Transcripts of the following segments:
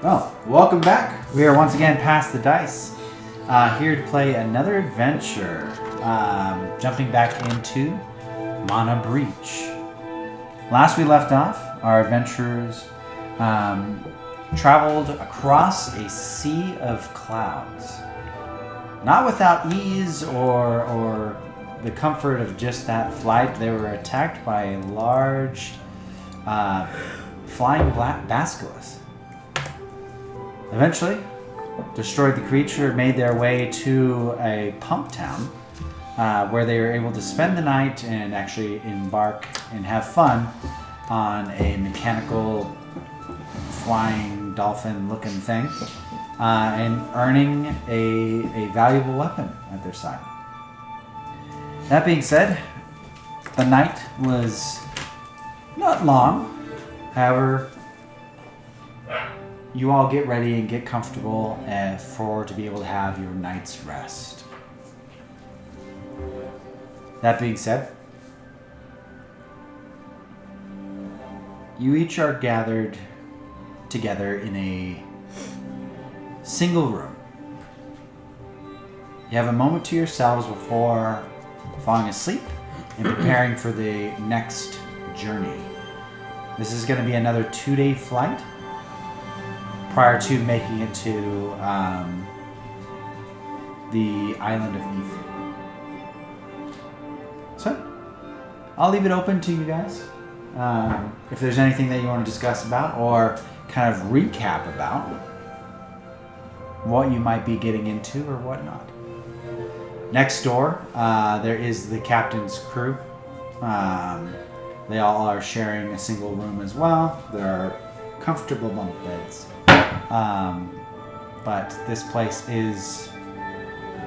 Well, welcome back. We are once again past the dice. Here to play another adventure. Jumping back into Mana Breach. Last we left off, our adventurers traveled across a sea of clouds. Not without ease or the comfort of just that flight. They were attacked by a large flying black basilisk. Eventually, destroyed the creature, made their way to a pump town where they were able to spend the night and actually embark and have fun on a mechanical flying dolphin looking thing and earning a valuable weapon at their side. That being said, the night was not long. However, you all get ready and get comfortable to be able to have your night's rest. That being said, you each are gathered together in a single room. You have a moment to yourselves before falling asleep and preparing for the next journey. This is going to be another 2-day flight prior to making it to the island of Eve. So, I'll leave it open to you guys. If there's anything that you want to discuss about or kind of recap about what you might be getting into or whatnot. Next door, there is the captain's crew. They all are sharing a single room as well. There are comfortable bunk beds. But this place is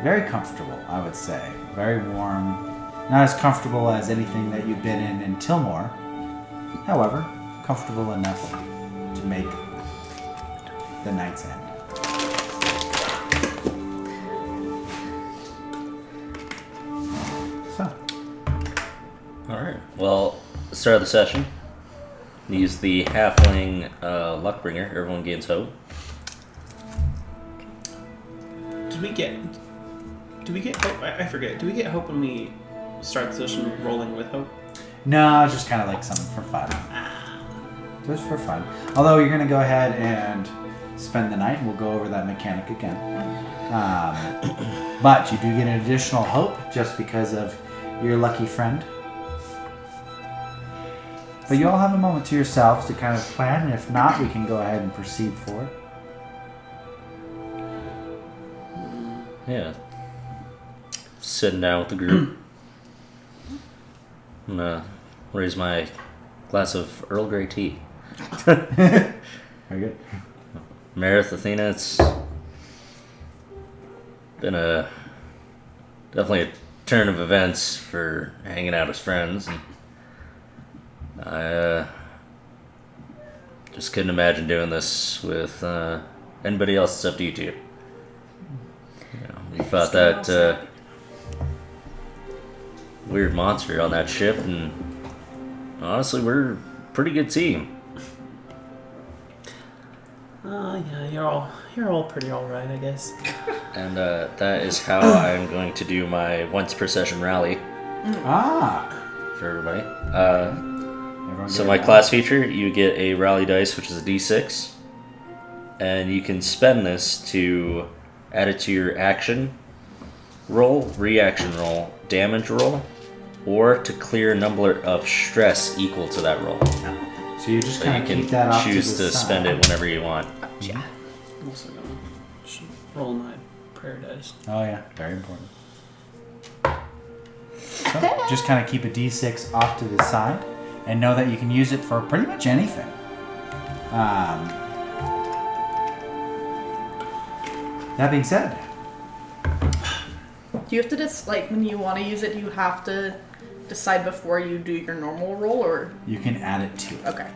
very comfortable, I would say. Very warm. Not as comfortable as anything that you've been in Tilmore. However, comfortable enough to make the night's end. So. Alright, well, start of the session. Use the halfling luckbringer. Everyone gains hope. Did we get hope? I forget. Do we get hope when we start the session rolling with hope? No, it's just kind of like something for fun. Just for fun. Although you're going to go ahead and spend the night, and we'll go over that mechanic again. But you do get an additional hope just because of your lucky friend. But you all have a moment to yourselves to kind of plan, and if not, we can go ahead and proceed forward. Yeah. Sitting down with the group. I'm gonna raise my glass of Earl Grey tea. Very good. Meredith, Athena, it's been definitely a turn of events for hanging out as friends. And I just couldn't imagine doing this with anybody else except you two. We fought that weird monster on that ship, and honestly, we're a pretty good team. Yeah, you're all pretty alright, I guess. And that is how I'm going to do my once per session rally. For everybody. So my class feature, you get a rally dice, which is a d6, and you can spend this to add it to your action roll, reaction roll, damage roll, or to clear a number of stress equal to that roll. So you just kind of keep that off to the choose to side. spend it whenever you want. Yeah. I'm also gonna roll my prayer dice. Oh yeah, very important. So just kind of keep a d6 off to the side and know that you can use it for pretty much anything. That being said, do you have to just, like, when you want to use it, do you have to decide before you do your normal roll, or? you can add it to it. Okay.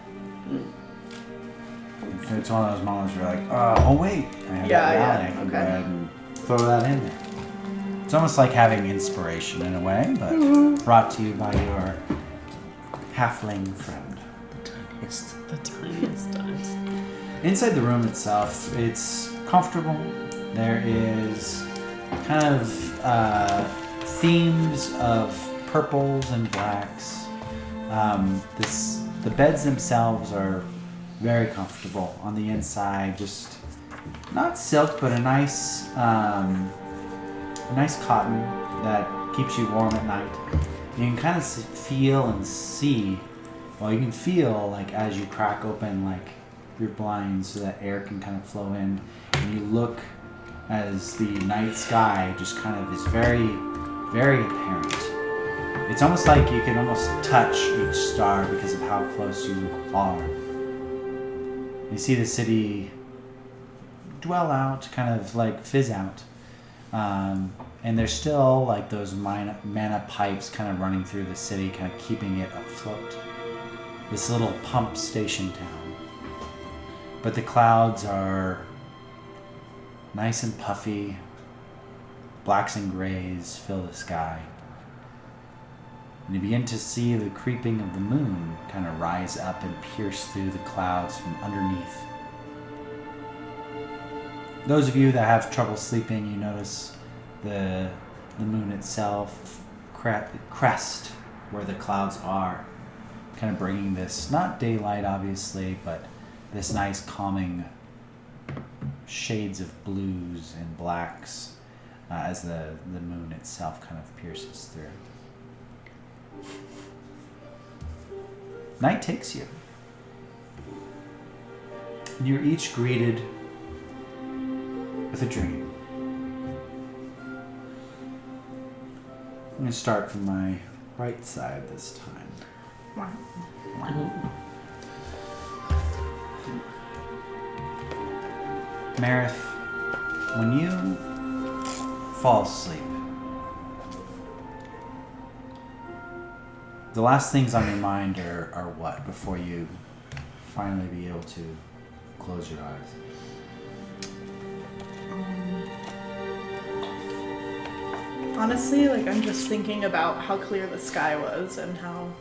If it's one of those moments where you're like, oh wait, I have that rally, I can go ahead and throw that in there. It's almost like having inspiration in a way, but brought to you by your halfling friend. The tiniest dice. Inside the room itself, it's comfortable. There is kind of themes of purples and blacks. The beds themselves are very comfortable on the inside. Just not silk, but a nice cotton that keeps you warm at night. You can kind of feel and see. Well, you can feel like as you crack open like your blinds so that air can kind of flow in, and you look as the night sky just kind of is very, very apparent. It's almost like you can almost touch each star because of how close you are. You see the city dwell out, kind of like fizz out. And there's still like those mana pipes kind of running through the city, kind of keeping it afloat. This little pump station town. But the clouds are nice and puffy. Blacks and grays fill the sky. And you begin to see the creeping of the moon kind of rise up and pierce through the clouds from underneath. Those of you that have trouble sleeping, you notice the moon itself crest where the clouds are, kind of bringing this, not daylight obviously, but this nice calming shades of blues and blacks as the moon itself kind of pierces through. Night takes you. And you're each greeted with a dream. I'm going to start from my right side this time. Wow. Meredith, when you fall asleep, the last things on your mind are what before you finally be able to close your eyes? Honestly, like I'm just thinking about how clear the sky was and how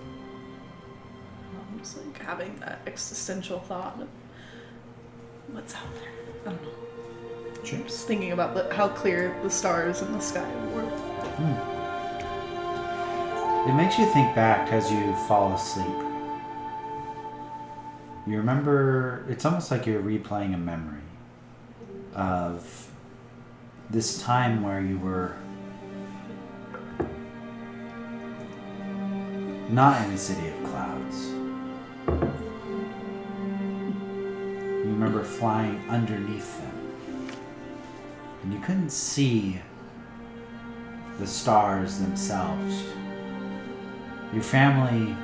I'm just like having that existential thought of what's out there. I don't know. Sure. I'm just thinking about how clear the stars in the sky were. It makes you think back as you fall asleep. You remember, it's almost like you're replaying a memory of this time where you were not in a city of clouds. You remember flying underneath them. And you couldn't see the stars themselves. Your family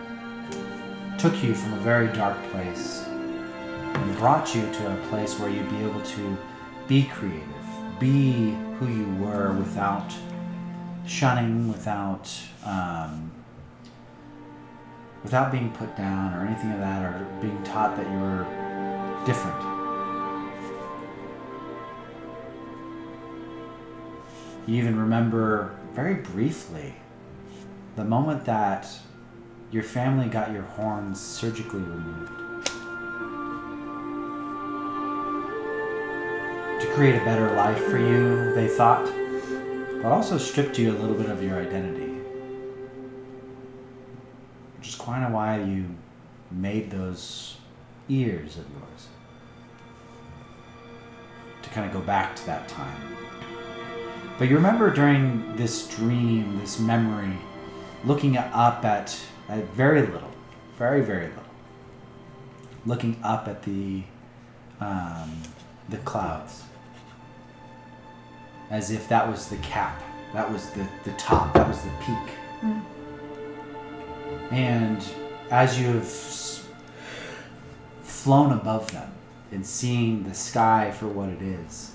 took you from a very dark place and brought you to a place where you'd be able to be creative, be who you were without shunning, without being put down or anything of that, or being taught that you were different. You even remember very briefly the moment that your family got your horns surgically removed to create a better life for you, they thought, but also stripped you a little bit of your identity. Which is kind of why you made those ears of yours. To kind of go back to that time. But you remember during this dream, this memory, looking up at very little, very, very little. Looking up at the clouds. As if that was the cap. That was the top. That was the peak. Mm. And as you have flown above them and seeing the sky for what it is,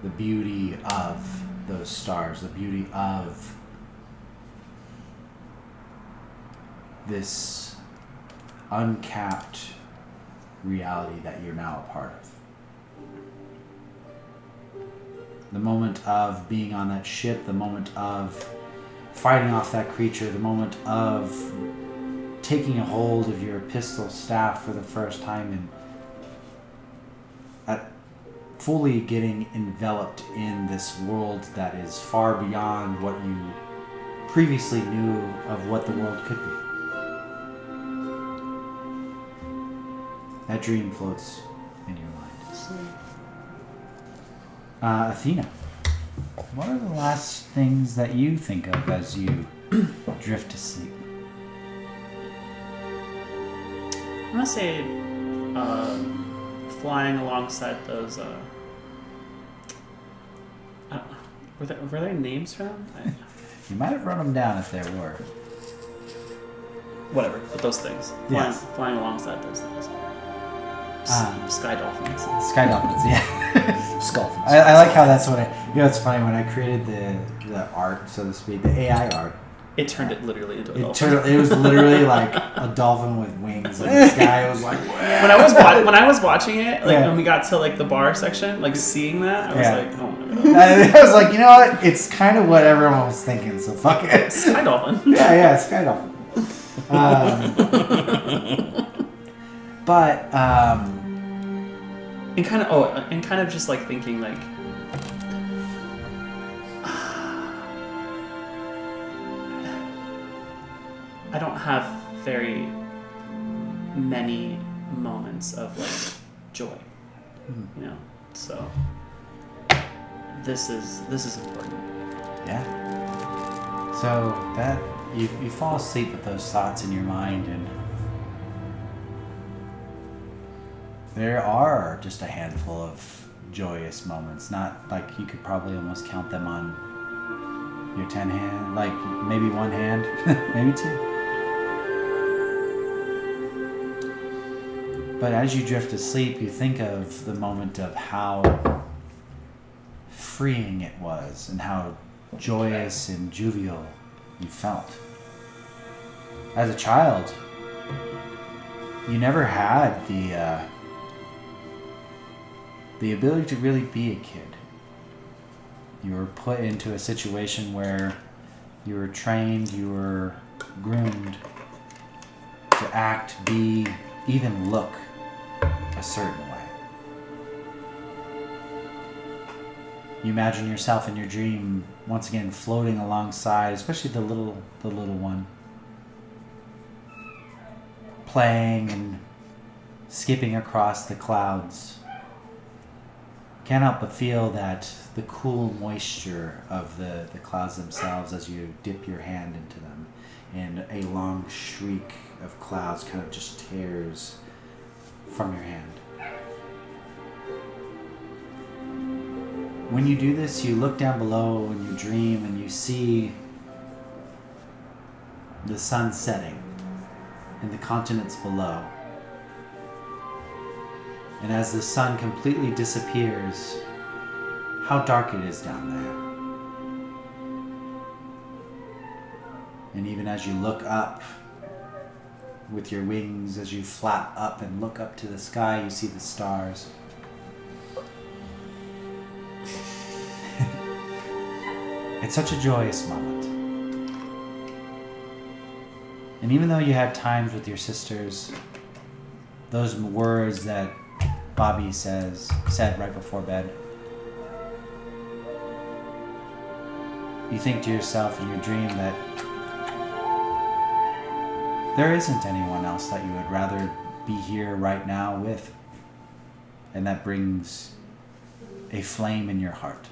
the beauty of those stars, the beauty of this uncapped reality that you're now a part of. The moment of being on that ship, the moment of fighting off that creature, the moment of taking a hold of your pistol staff for the first time and fully getting enveloped in this world that is far beyond what you previously knew of what the world could be. That dream floats in your mind. Athena, what are the last things that you think of as you drift to sleep? I'm gonna say flying alongside those. Were there names for them? You might have run them down if there were. Whatever, but those things. Yes. Flying alongside those things. Sky dolphins. Sky dolphins, yeah. Skulfins. I like how that's what it's funny, when I created the art, so to speak, the AI art, It turned it literally into a dolphin. it was literally like a dolphin with wings in the sky. It was like, When I was watching it, like when we got to like the bar section, like seeing that, I was like, oh my god. I was like, you know what? It's kind of what everyone was thinking, so fuck it. Sky dolphin. Yeah, sky dolphin. But and kind of just like thinking like, I don't have very many moments of like joy, you know. So this is important. yeah. So that you fall asleep with those thoughts in your mind, and there are just a handful of joyous moments. Not like you could probably almost count them on your 10 hand, like maybe one hand, maybe two. But as you drift to sleep, you think of the moment of how freeing it was and how joyous and jovial you felt. As a child, you never had the ability to really be a kid. You were put into a situation where you were trained, you were groomed to act, be, even look a certain way. You imagine yourself in your dream once again floating alongside, especially the little one, playing and skipping across the clouds. Can't help but feel that the cool moisture of the clouds themselves as you dip your hand into them, and a long streak of clouds kind of just tears from your hand. When you do this, you look down below and you dream and you see the sun setting and the continents below. And as the sun completely disappears, how dark it is down there. And even as you look up with your wings, as you flap up and look up to the sky, you see the stars. It's such a joyous moment. And even though you had times with your sisters, those words that Bobby said right before bed, you think to yourself in your dream that there isn't anyone else that you would rather be here right now with. And that brings a flame in your heart.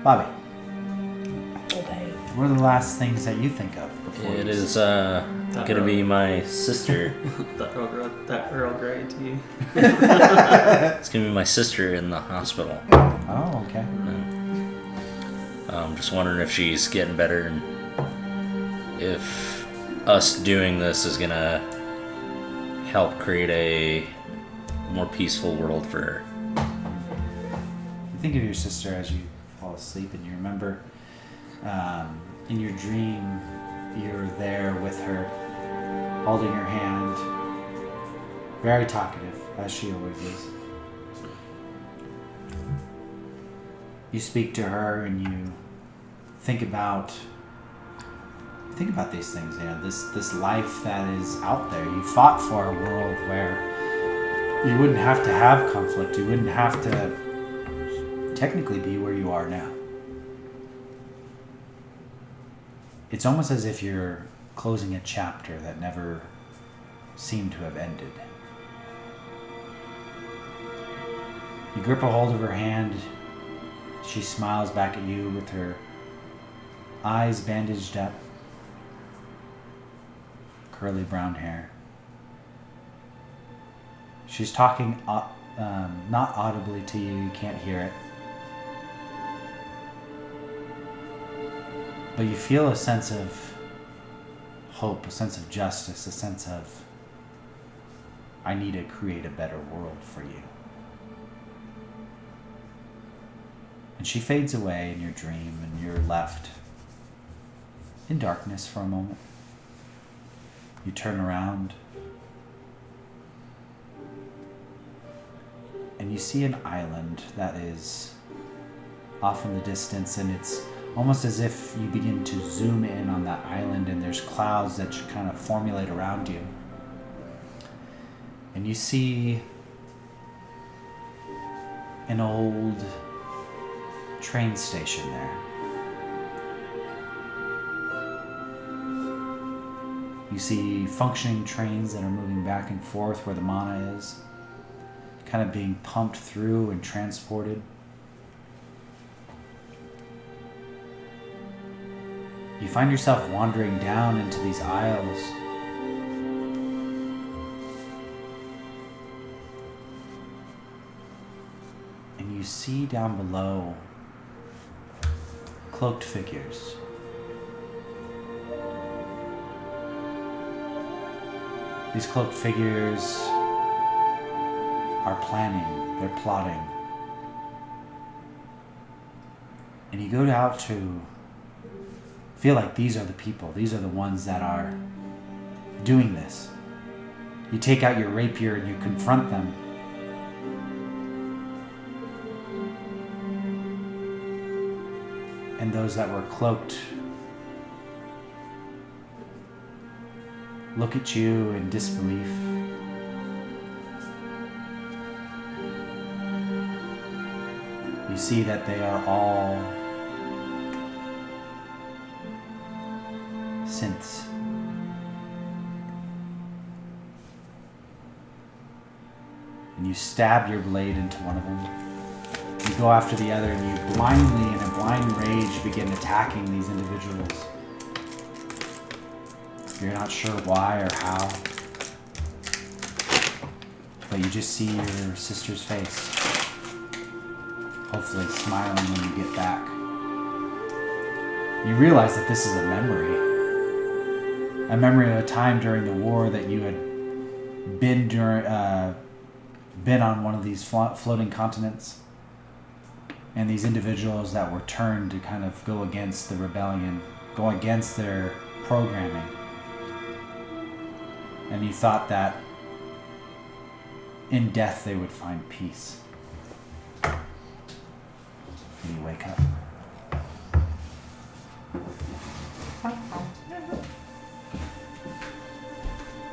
Bobby, what are the last things that you think of before It you is gonna be my sister. that Earl Grey tea. It's gonna be my sister in the hospital. Oh, okay. I'm just wondering if she's getting better and if us doing this is gonna help create a more peaceful world for her. You think of your sister as you fall asleep, and you remember in your dream you're there with her, holding her hand, very talkative, as she always is. You speak to her and you think about think about these things, this life that is out there. You fought for a world where you wouldn't have to have conflict. You wouldn't have to technically be where you are now. It's almost as if you're closing a chapter that never seemed to have ended. You grip a hold of her hand. She smiles back at you with her eyes bandaged up, curly brown hair. She's talking not audibly to you. You can't hear it. But you feel a sense of hope, a sense of justice, a sense of, I need to create a better world for you. And she fades away in your dream, and you're left in darkness for a moment. You turn around, and you see an island that is off in the distance, and it's almost as if you begin to zoom in on that island, and there's clouds that kind of formulate around you. And you see an old train station there. You see functioning trains that are moving back and forth where the mana is, kind of being pumped through and transported. You find yourself wandering down into these aisles. And you see down below cloaked figures. These cloaked figures are planning, they're plotting. And you go out to feel like these are the people, these are the ones that are doing this. You take out your rapier and you confront them. And those that were cloaked look at you in disbelief. You see that they are all synths. And you stab your blade into one of them. You go after the other, and you blindly, in a blind rage, begin attacking these individuals. You're not sure why or how, but you just see your sister's face, hopefully smiling when you get back. You realize that this is a memory of a time during the war that you had been on one of these floating continents. And these individuals that were turned to kind of go against the rebellion, go against their programming. And you thought that in death they would find peace. And you wake up.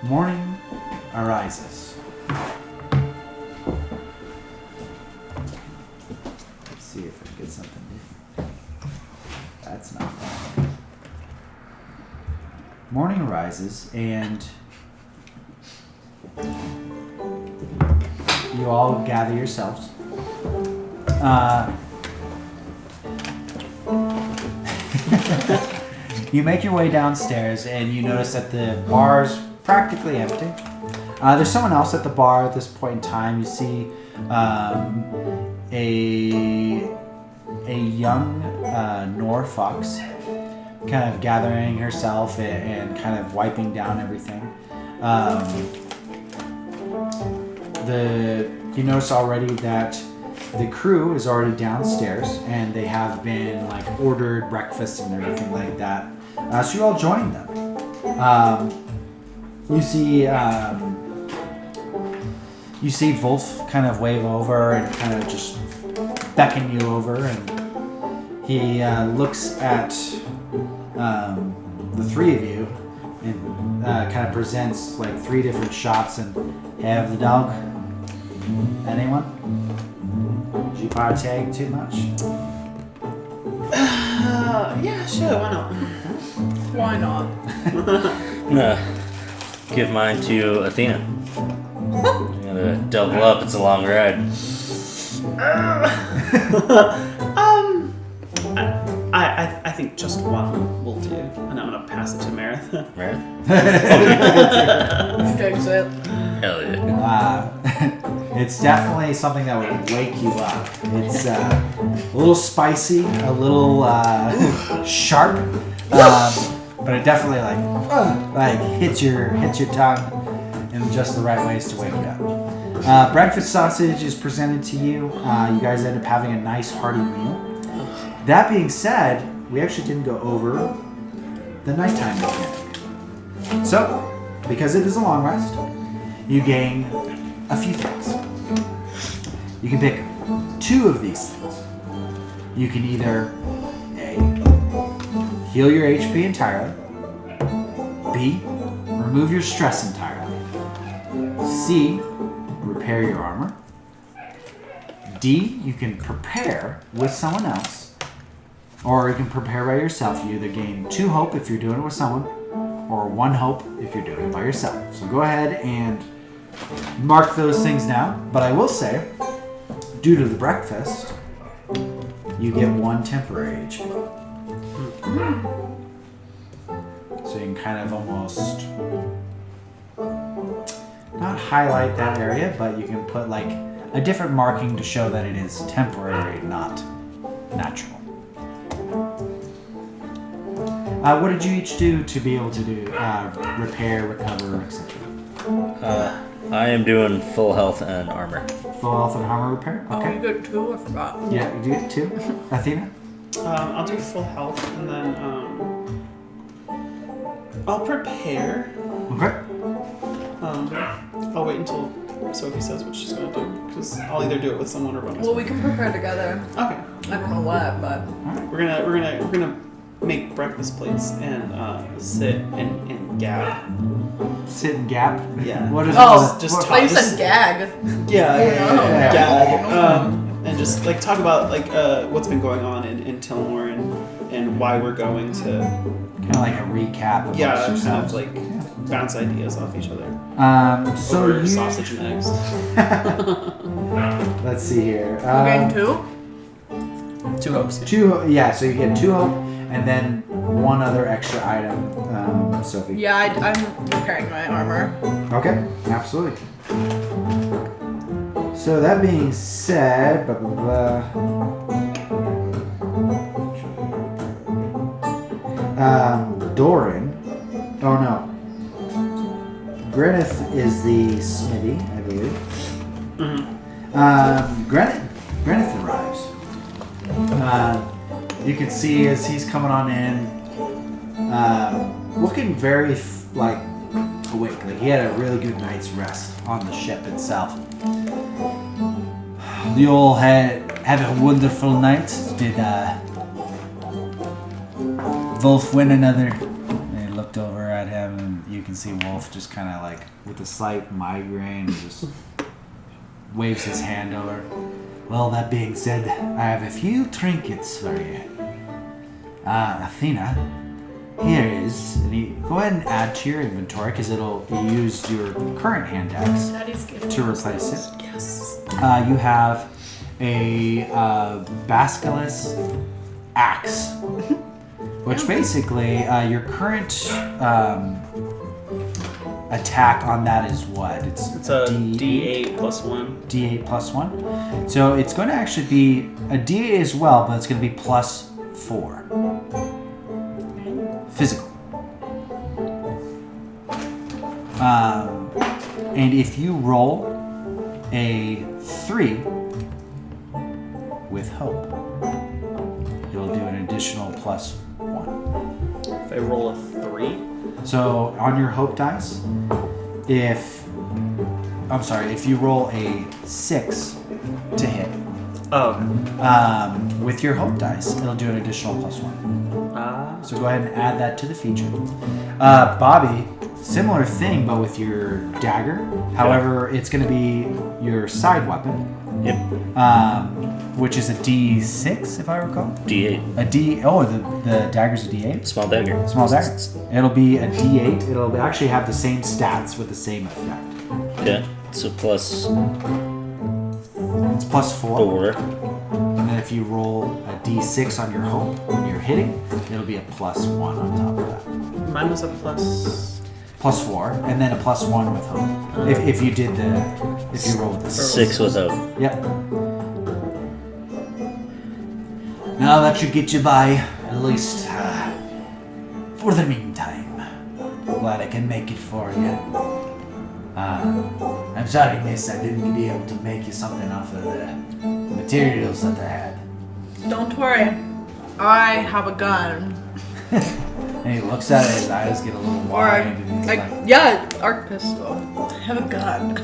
Morning arises. Let's see if I can get something different. That's not bad. Morning arises, and you all gather yourselves. You make your way downstairs, and you notice that the bar's practically empty. There's someone else at the bar at this point in time. You see a young Nor fox kind of gathering herself and kind of wiping down everything. You notice already that the crew is already downstairs, and they have been like ordered breakfast and everything like that. So you're all joining them. You see Vulf kind of wave over and kind of just beckon you over, and he looks at the three of you and kind of presents like 3 different shots and have the dog. Anyone? Did you partake too much? Yeah, sure, why not? Why not? I'm gonna give mine to Athena. I'm gonna double up. It's a long ride. I think just one will do, and I'm gonna pass it to Meredith. Meredith? Takes it. Hell yeah. It's definitely something that would wake you up. It's a little spicy, a little sharp, but it definitely like hits your tongue in just the right ways to wake you up. Breakfast sausage is presented to you. You guys end up having a nice hearty meal. That being said, we actually didn't go over the nighttime mechanic. So, because it is a long rest, you gain a few things. You can pick 2 of these things. You can either A, heal your HP entirely, B, remove your stress entirely, C, repair your armor, D, you can prepare with someone else, or you can prepare by yourself. You either gain 2 hope if you're doing it with someone, or 1 hope if you're doing it by yourself. So go ahead and mark those things down. But I will say, due to the breakfast, you get 1 temporary HP. So you can kind of almost not highlight that area, but you can put like a different marking to show that it is temporary, not natural. What did you each do to be able to do repair, recover, etc.? I am doing full health and armor. Full health and armor repair? Oh, Okay. you got 2? I forgot. Yeah, you do it too. Athena? I'll do full health, and then I'll prepare. Okay. I'll wait until Sophie says what she's gonna do, because I'll either do it with someone or by myself. Well, we can prepare together. Okay. I don't know what, but We're gonna make breakfast plates and sit and gab. Sit and gap? Yeah. What is just what- talk. you said gag. Yeah. Gag. Yeah. And just like talk about like what's been going on in Tilmore and why we're going to. kind of like a recap of Yeah, what's kind of yourselves. like bounce ideas off each other. So Over you sausage and eggs. let's see here. Gain 2? 2 hopes. 2, yeah. So you get 2 hope, and then 1 other extra item, Sophie. Yeah, I'm repairing my armor. Okay, absolutely. So that being said, blah, blah, blah. Doran. Oh no. Grenith is the smithy, I believe. Grenith arrives. You can see as he's coming on in, looking very awake. Like he had a really good night's rest on the ship itself. You all had a wonderful night. Did Vulf win another? And he looked over at him, and you can see Vulf just kind of like with a slight migraine, just waves his hand over. Well, that being said, I have a few trinkets for you. Athena, here is. And go ahead and add to your inventory because it'll use your current hand axe to replace it. Yes. You have a Basilisk axe, which basically your current attack on that is what? It's a D8 plus 1. D8 plus 1. So it's going to actually be a D8 as well, but it's going to be plus 4. Physical. And if you roll a 3 with hope, you'll do an additional plus 1. If I roll a 3. So on your hope dice, if you roll a 6 to hit, Oh. with your hope dice, it'll do an additional plus 1. So go ahead and add that to the feature. Bobby, similar thing, but with your dagger. However, it's going to be your side weapon. Yep. Which is a D6, if I recall. D8. The dagger's a D8? Small dagger. Small dagger. It'll be a D8. It'll actually have the same stats with the same effect. Okay. So plus... It's plus 4. 4. And then if you roll a D6 on your hope when you're hitting, it'll be a plus 1 on top of that. Mine was a plus... Plus 4, and then a plus 1 with hope. If you rolled the 6 with hope. Yep. Now that should get you by, at least for the meantime. Glad I can make it for you. I'm sorry, miss, I didn't be able to make you something off of the materials that I had. Don't worry. I have a gun. And he looks at it, his eyes get a little wide, and he's arc pistol. I have a gun.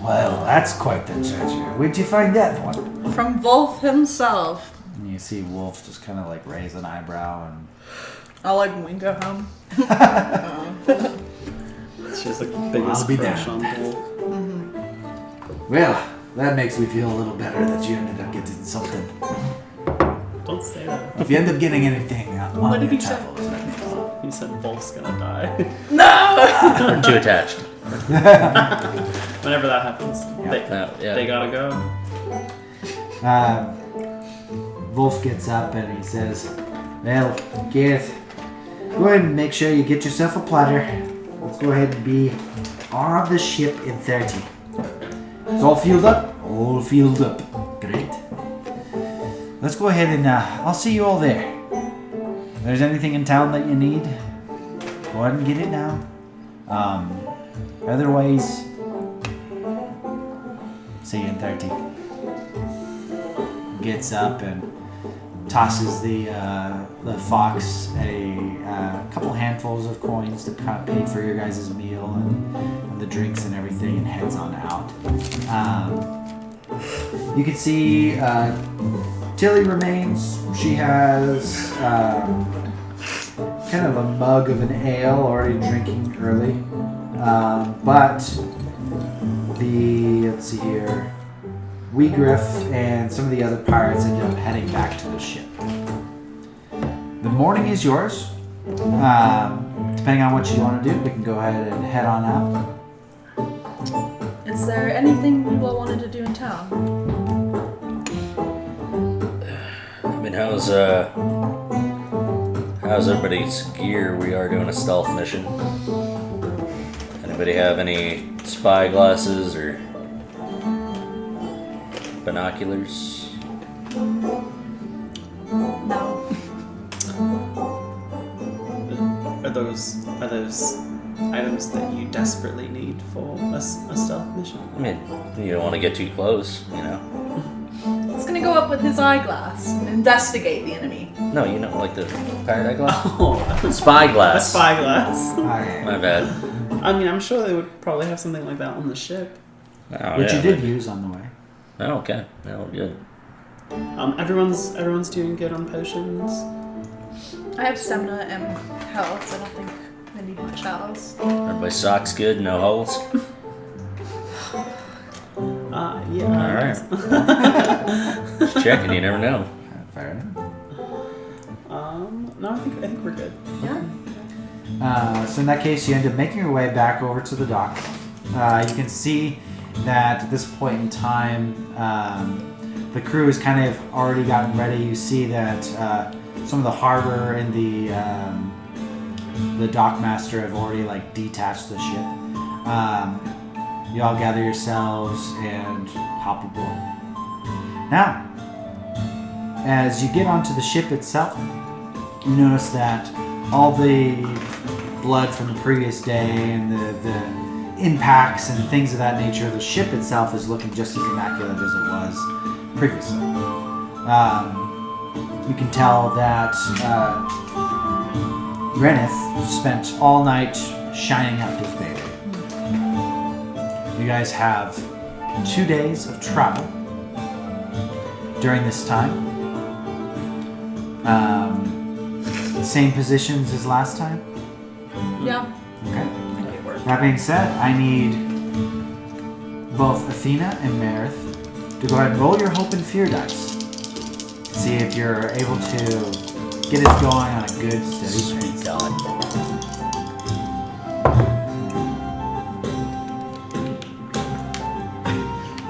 well, that's quite the treasure. Where'd you find that one? From Vulf himself. And you see Wolf just kind of like raise an eyebrow and... I'll wink at him. She's the biggest I'll be crush down. on Wolf. Well, that makes me feel a little better that you ended up getting something. Don't say that. If you end up getting anything What on did your he say? travels, let me know. You said Wolf's gonna die. No! We're too attached. Whenever that happens, they gotta go. Wolf gets up and he says, well, Gareth, go ahead and make sure you get yourself a platter. Let's go ahead and be on the ship in 30. It's all fueled up? All fueled up. Great. Let's go ahead and I'll see you all there. If there's anything in town that you need, go ahead and get it now. Otherwise, see you in 30. Gets up and tosses the fox a couple handfuls of coins to pay for your guys' meal and the drinks and everything, and heads on out. You can see Tilly remains. She has kind of a mug of an ale already drinking early. But let's see here, Weegriff and some of the other pirates end up heading back to the ship. The morning is yours. Depending on what you want to do, we can go ahead and head on out. Is there anything we all wanted to do in town? I mean, how's everybody's gear? We are doing a stealth mission. Anybody have any spy glasses or binoculars? No. Are those items that you desperately need for a stealth mission? I mean, you don't want to get too close, you know? He's gonna go up with his eyeglass and investigate the enemy. No, you know, like the pirate eyeglass? Oh, Spy a glass. spy glass. My bad. I mean, I'm sure they would probably have something like that on the ship. Oh, Which yeah, you did use on the way. Oh, okay. Yeah, we're good. Everyone's doing good on potions. I have stamina and health, so I don't think I need much else. Everybody's socks good, no holes? Yeah. Alright. Just checking, you never know. Fair enough. No, I think we're good. Yeah. So in that case, you end up making your way back over to the dock. You can see that at this point in time, the crew has kind of already gotten ready. You see that some of the harbor and the dockmaster have already detached the ship. You all gather yourselves and hop aboard. Now, as you get onto the ship itself, you notice that all the blood from the previous day and the impacts and things of that nature, the ship itself is looking just as immaculate as it was previously. You can tell that Grenith spent all night shining up his baby. You guys have 2 days of travel during this time. Same positions as last time? Yeah. Okay. I think it worked. That being said, I need both Athena and Meredith to go ahead and roll your hope and fear dice. See if you're able to get it going on a good, steady pace. God.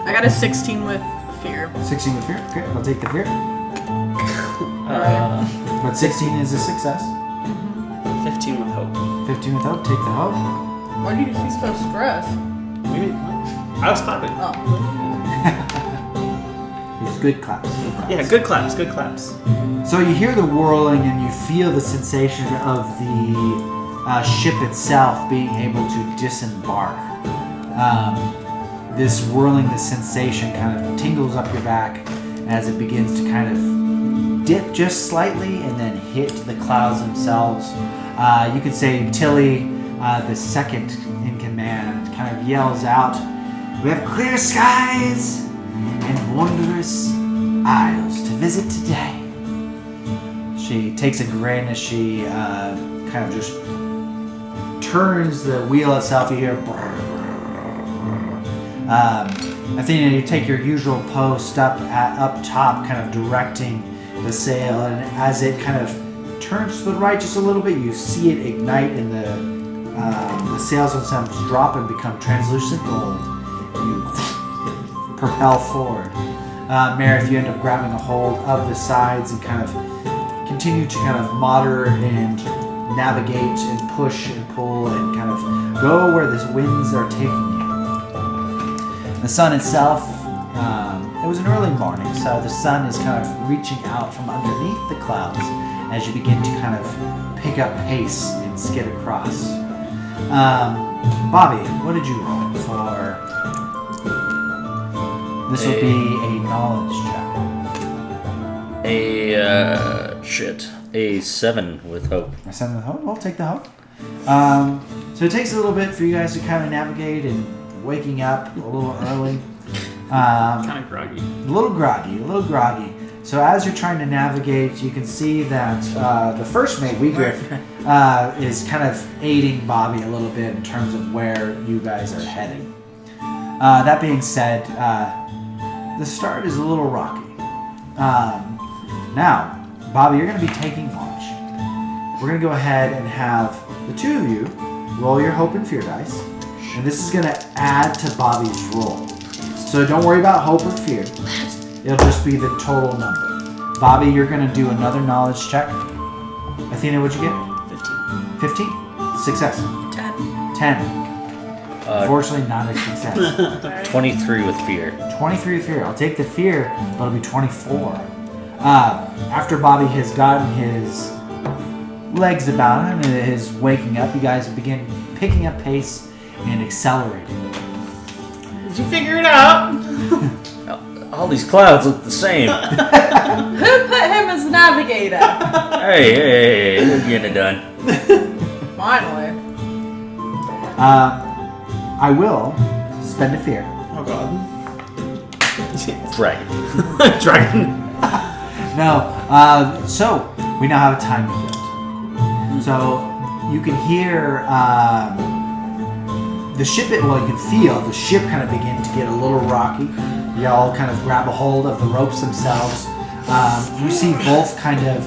I got a 16 with fear. 16 with fear? Okay, I'll take the fear. Alright. But 16 is a success. 15 with hope. 15 with hope, take the hope. Why do you think he's so stressed? Maybe. I was clapping. Oh. It's good claps. Yeah, good claps. Good claps. So you hear the whirling and you feel the sensation of the ship itself being able to disembark. This whirling, this sensation kind of tingles up your back as it begins to kind of dip just slightly and then hit the clouds themselves. You could say Tilly, the second in command, kind of yells out, "We have clear skies and wondrous isles to visit today." She takes a grin as she kind of just turns the wheel itself. You hear Athena, you take your usual post up top, kind of directing the sail, and as it kind of turns to the right just a little bit, you see it ignite, and the sails themselves drop and become translucent gold. You propel forward. Meredith, you end up grabbing a hold of the sides and kind of continue to kind of monitor and navigate and push and pull and kind of go where the winds are taking you. The sun itself, it was an early morning, so the sun is kind of reaching out from underneath the clouds as you begin to kind of pick up pace and skid across. Bobby, what did you roll for? This would be a knowledge check. A 7 with hope. A 7 with hope? I'll take the hope. So it takes a little bit for you guys to kind of navigate and waking up a little early. Kind of groggy. A little groggy. So as you're trying to navigate, you can see that the first mate, Weegriff, is kind of aiding Bobby a little bit in terms of where you guys are heading. That being said, the start is a little rocky. Now, Bobby, you're going to be taking watch. We're going to go ahead and have the two of you roll your hope and fear dice. And this is going to add to Bobby's roll. So don't worry about hope or fear. It'll just be the total number. Bobby, you're going to do another knowledge check. Athena, what'd you get? 15. 15? Success. 10. Unfortunately, not a success. 23 with fear. 23 with fear. I'll take the fear, but it'll be 24. After Bobby has gotten his legs about him and is waking up, you guys begin picking up pace and accelerating. Did you figure it out? All these clouds look the same. Who put him as navigator? Hey, we're getting it done. Finally. I will spend a fear. Oh god. Dragon. Dragon. No, so we now have a time limit. So you can hear the ship, you can feel the ship kind of begin to get a little rocky. Y'all kind of grab a hold of the ropes themselves. You see Vulf kind of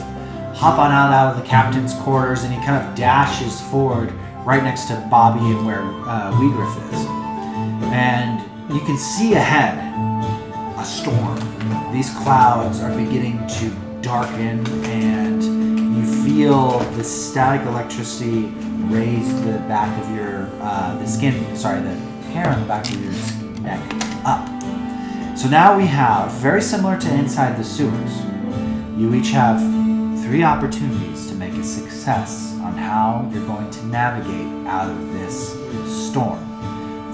hop on out of the captain's quarters, and he kind of dashes forward right next to Bobby and where Weegriff is. And you can see ahead a storm. These clouds are beginning to darken, and you feel the static electricity raise the back of your, the hair on the back of your neck up. So now we have, very similar to inside the sewers, you each have 3 opportunities to make a success on how you're going to navigate out of this storm.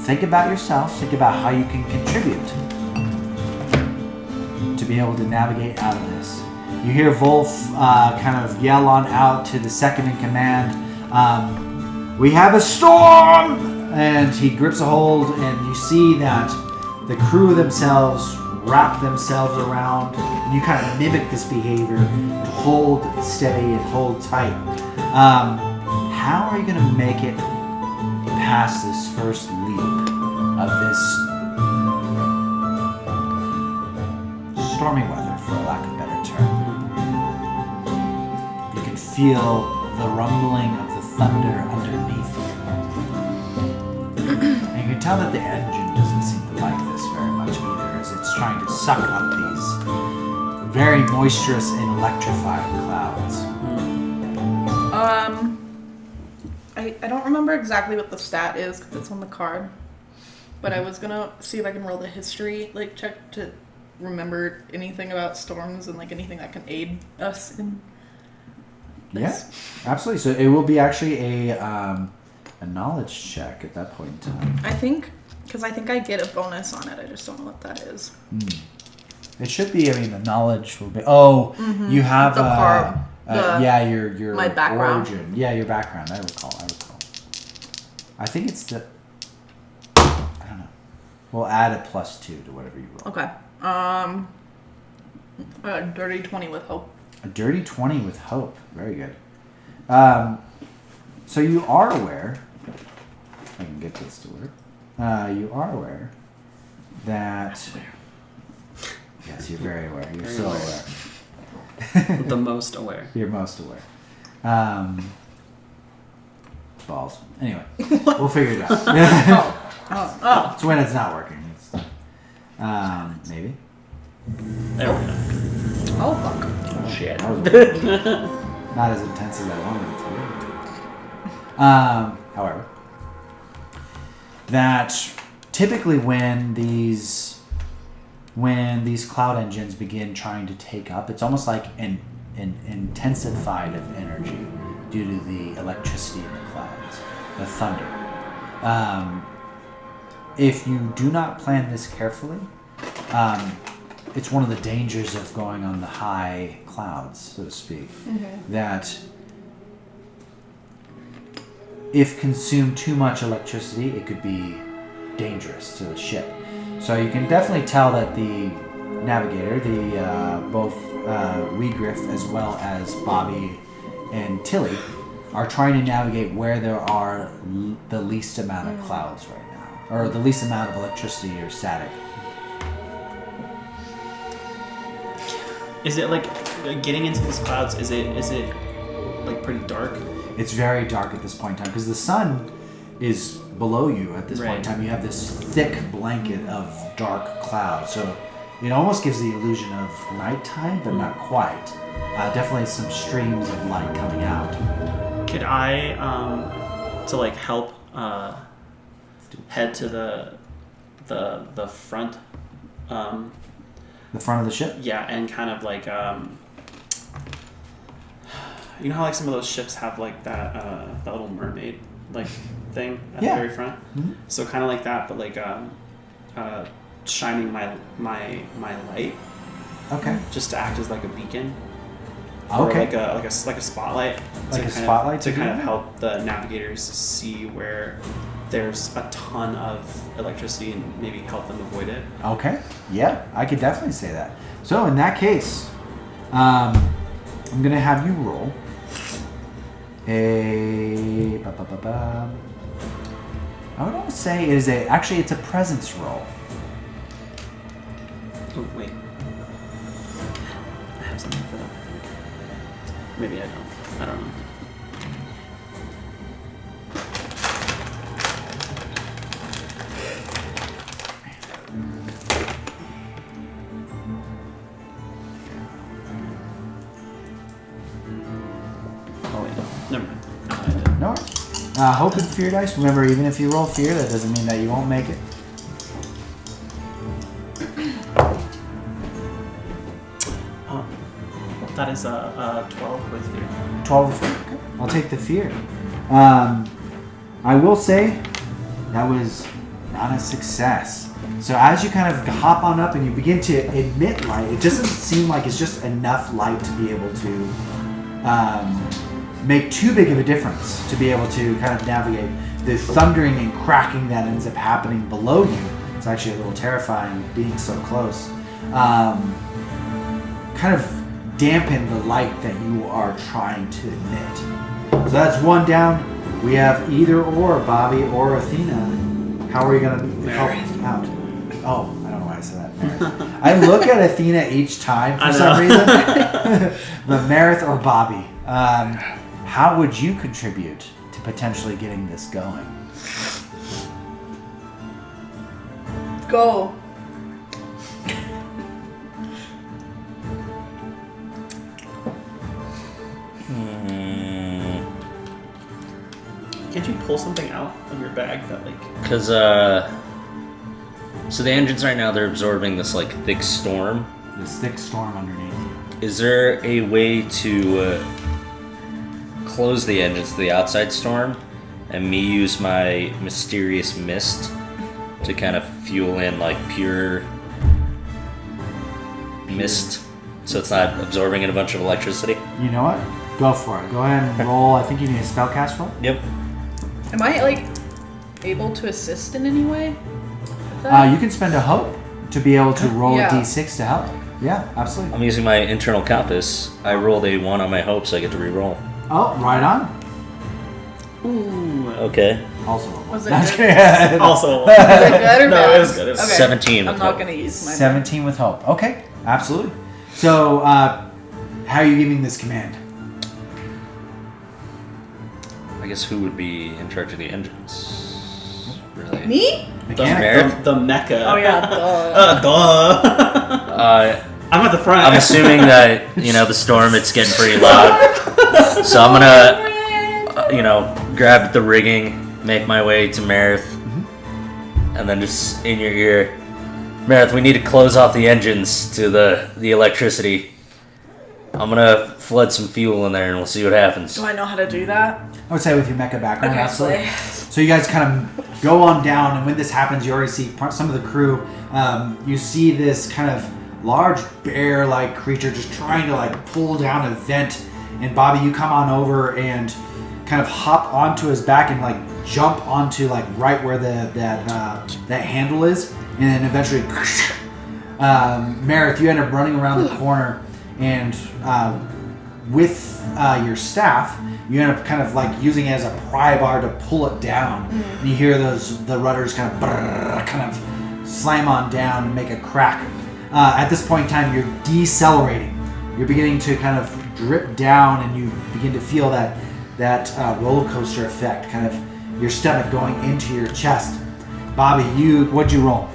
Think about yourself, think about how you can contribute to be able to navigate out of this. You hear Vulf kind of yell on out to the second in command, "We have a storm!" And he grips a hold, and you see that the crew themselves wrap themselves around, and you kind of mimic this behavior to hold steady and hold tight. How are you going to make it past this first leap of this stormy weather, for lack of a better term? You can feel the rumbling of the thunder underneath you. And you can tell that the engine doesn't seem to like this very much either, as it's trying to suck up these very moisturous and electrified clouds. I don't remember exactly what the stat is because it's on the card, but I was gonna see if I can roll the history check to remember anything about storms and anything that can aid us in this. Yeah, absolutely. So it will be actually a knowledge check at that point in time. I think I get a bonus on it. I just don't know what that is. It should be. The knowledge will be. Oh, you have the card. Your my background. Origin. Yeah, your background. I recall. I think it's the. I don't know. We'll add a +2 to whatever you roll. Okay. A dirty 20 with hope. A dirty 20 with hope. Very good. So you are aware. I can get this to work. You are aware that. Yes, you're very aware. You're so aware. The most aware. You're most aware. Balls. Anyway, we'll figure it out. Oh. It's when it's not working. Maybe. There we go. Oh, fuck. Oh, shit. That was not as intense as I wanted it to be. However, that typically when these cloud engines begin trying to take up, it's almost like an intensified of energy due to the electricity in the clouds, the thunder. If you do not plan this carefully, it's one of the dangers of going on the high clouds, so to speak, that if consumed too much electricity, it could be dangerous to the ship. So you can definitely tell that the navigator, both Regriff as well as Bobby and Tilly, are trying to navigate where there are the least amount of clouds right now, or the least amount of electricity or static. Is it getting into these clouds? Is it pretty dark? It's very dark at this point in time because the sun is below you at this point in time. You have this thick blanket of dark clouds, so it almost gives the illusion of nighttime, but not quite. Definitely some streams of light coming out. Could I, to help head to the front? The front of the ship? Yeah, and kind of you know how some of those ships have that little mermaid thing at the very front? Mm-hmm. So kind of like that, but shining my light. Okay. Just to act as a beacon. Okay. Or like a spotlight. To kind of help the navigators see where there's a ton of electricity and maybe help them avoid it. Okay. Yeah, I could definitely say that. So in that case, I'm going to have you roll I would almost say it's a presence roll. Oh, wait. I have something for that, I think. Maybe I don't. I don't know. Oh, wait, no. Never mind. I didn't. No. Hope and fear dice. Remember, even if you roll fear, that doesn't mean that you won't make it. That is a 12 with fear. 12 with fear. Okay. I'll take the fear. I will say that was not a success. So as you kind of hop on up and you begin to emit light, it doesn't seem like it's just enough light to be able to make too big of a difference to be able to kind of navigate the thundering and cracking that ends up happening below you. It's actually a little terrifying being so close. kind of dampen the light that you are trying to emit. So that's one down. We have either or, Bobby or Athena. How are you going to help out? Oh, I don't know why I said that. Meredith. I look at Athena each time for some reason. But Meredith or Bobby, how would you contribute to potentially getting this going? Go. Can't you pull something out of your bag that Because, so the engines right now, they're absorbing this, thick storm. This thick storm underneath you. Is there a way to close the engines to the outside storm and me use my mysterious mist to kind of fuel in, pure mist so it's not absorbing in a bunch of electricity? You know what? Go for it. Go ahead and roll. I think you need a spellcast roll. Yep. Am I, able to assist in any way? You can spend a hope to be able to roll a d6 to help. Yeah, absolutely. I'm using my internal compass. I rolled a 1 on my hope, so I get to re-roll. Oh, right on. Ooh. Okay. Also. Was it good? Also. Was it good or No, bad? it was good. It was Okay. 17 with I'm not hope. going to use my 17 with hope. Okay, absolutely. So, how are you giving this command? I guess who would be in charge of the engines? Really? Me? Meredith? The Mecca. Oh, yeah. Duh. I'm at the front. I'm assuming that, the storm, it's getting pretty loud. So I'm gonna, grab the rigging, make my way to Meredith, and then just in your ear, Meredith, we need to close off the engines to the electricity. I'm gonna flood some fuel in there and we'll see what happens. Do I know how to do that? I would say with your mecha background, Okay, absolutely. So you guys kind of go on down, and when this happens, you already see some of the crew. You see this kind of large bear-like creature just trying to pull down a vent. And Bobby, you come on over and kind of hop onto his back and jump onto right where that handle is, and then eventually, Meredith, you end up running around the corner, and with your staff, you end up kind of using it as a pry bar to pull it down. And you hear the rudders kind of slam on down and make a crack. At this point in time, you're decelerating. You're beginning to kind of drip down, and you begin to feel that roller coaster effect, kind of your stomach going into your chest. Bobby, what'd you roll?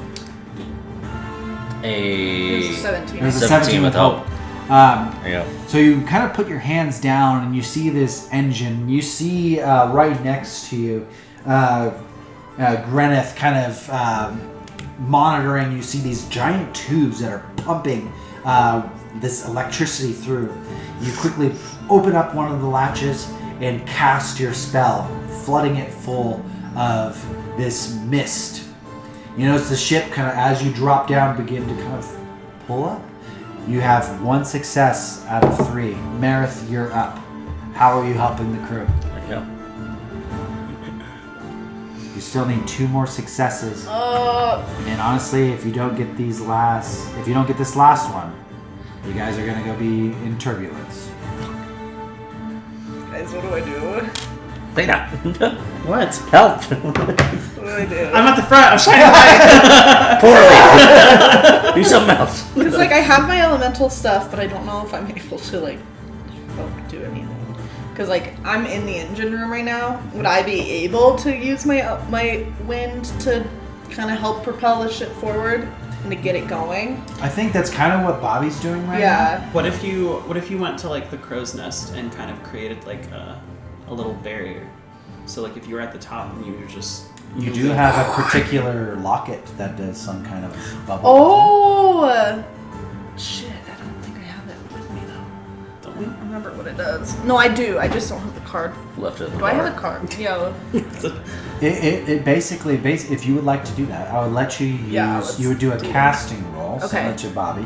It was a 17. It was a 17 with hope. There you go. So you kind of put your hands down and you see this engine. You see right next to you, Grenith kind of monitoring. You see these giant tubes that are pumping this electricity through. You quickly open up one of the latches and cast your spell, flooding it full of this mist. You notice the ship kind of, as you drop down, begin to kind of pull up. You have 1 success out of 3. Meredith, you're up. How are you helping the crew? There you go. You still need 2 more successes. And honestly, if you don't get this last one, you guys are gonna go be in turbulence. Guys, what do I do? Athena! What? Help! What do I do? I'm at the front. I'm shining light. Poorly! Do something else. It's I have my elemental stuff, but I don't know if I'm able to do anything. Because I'm in the engine room right now. Would I be able to use my wind to kind of help propel the ship forward and to get it going? I think that's kind of what Bobby's doing right now. Yeah. What if you went to the crow's nest and kind of created a little barrier? So if you were at the top and you were just You do have a particular locket that does some kind of bubble. Oh! Shit, I don't think I have it with me though. I don't remember what it does. No, I do. I just don't have the card. Left it. Do I have a card? Yeah. It basically, if you would like to do that, I would let you use, you would do a casting roll, similar to Bobby.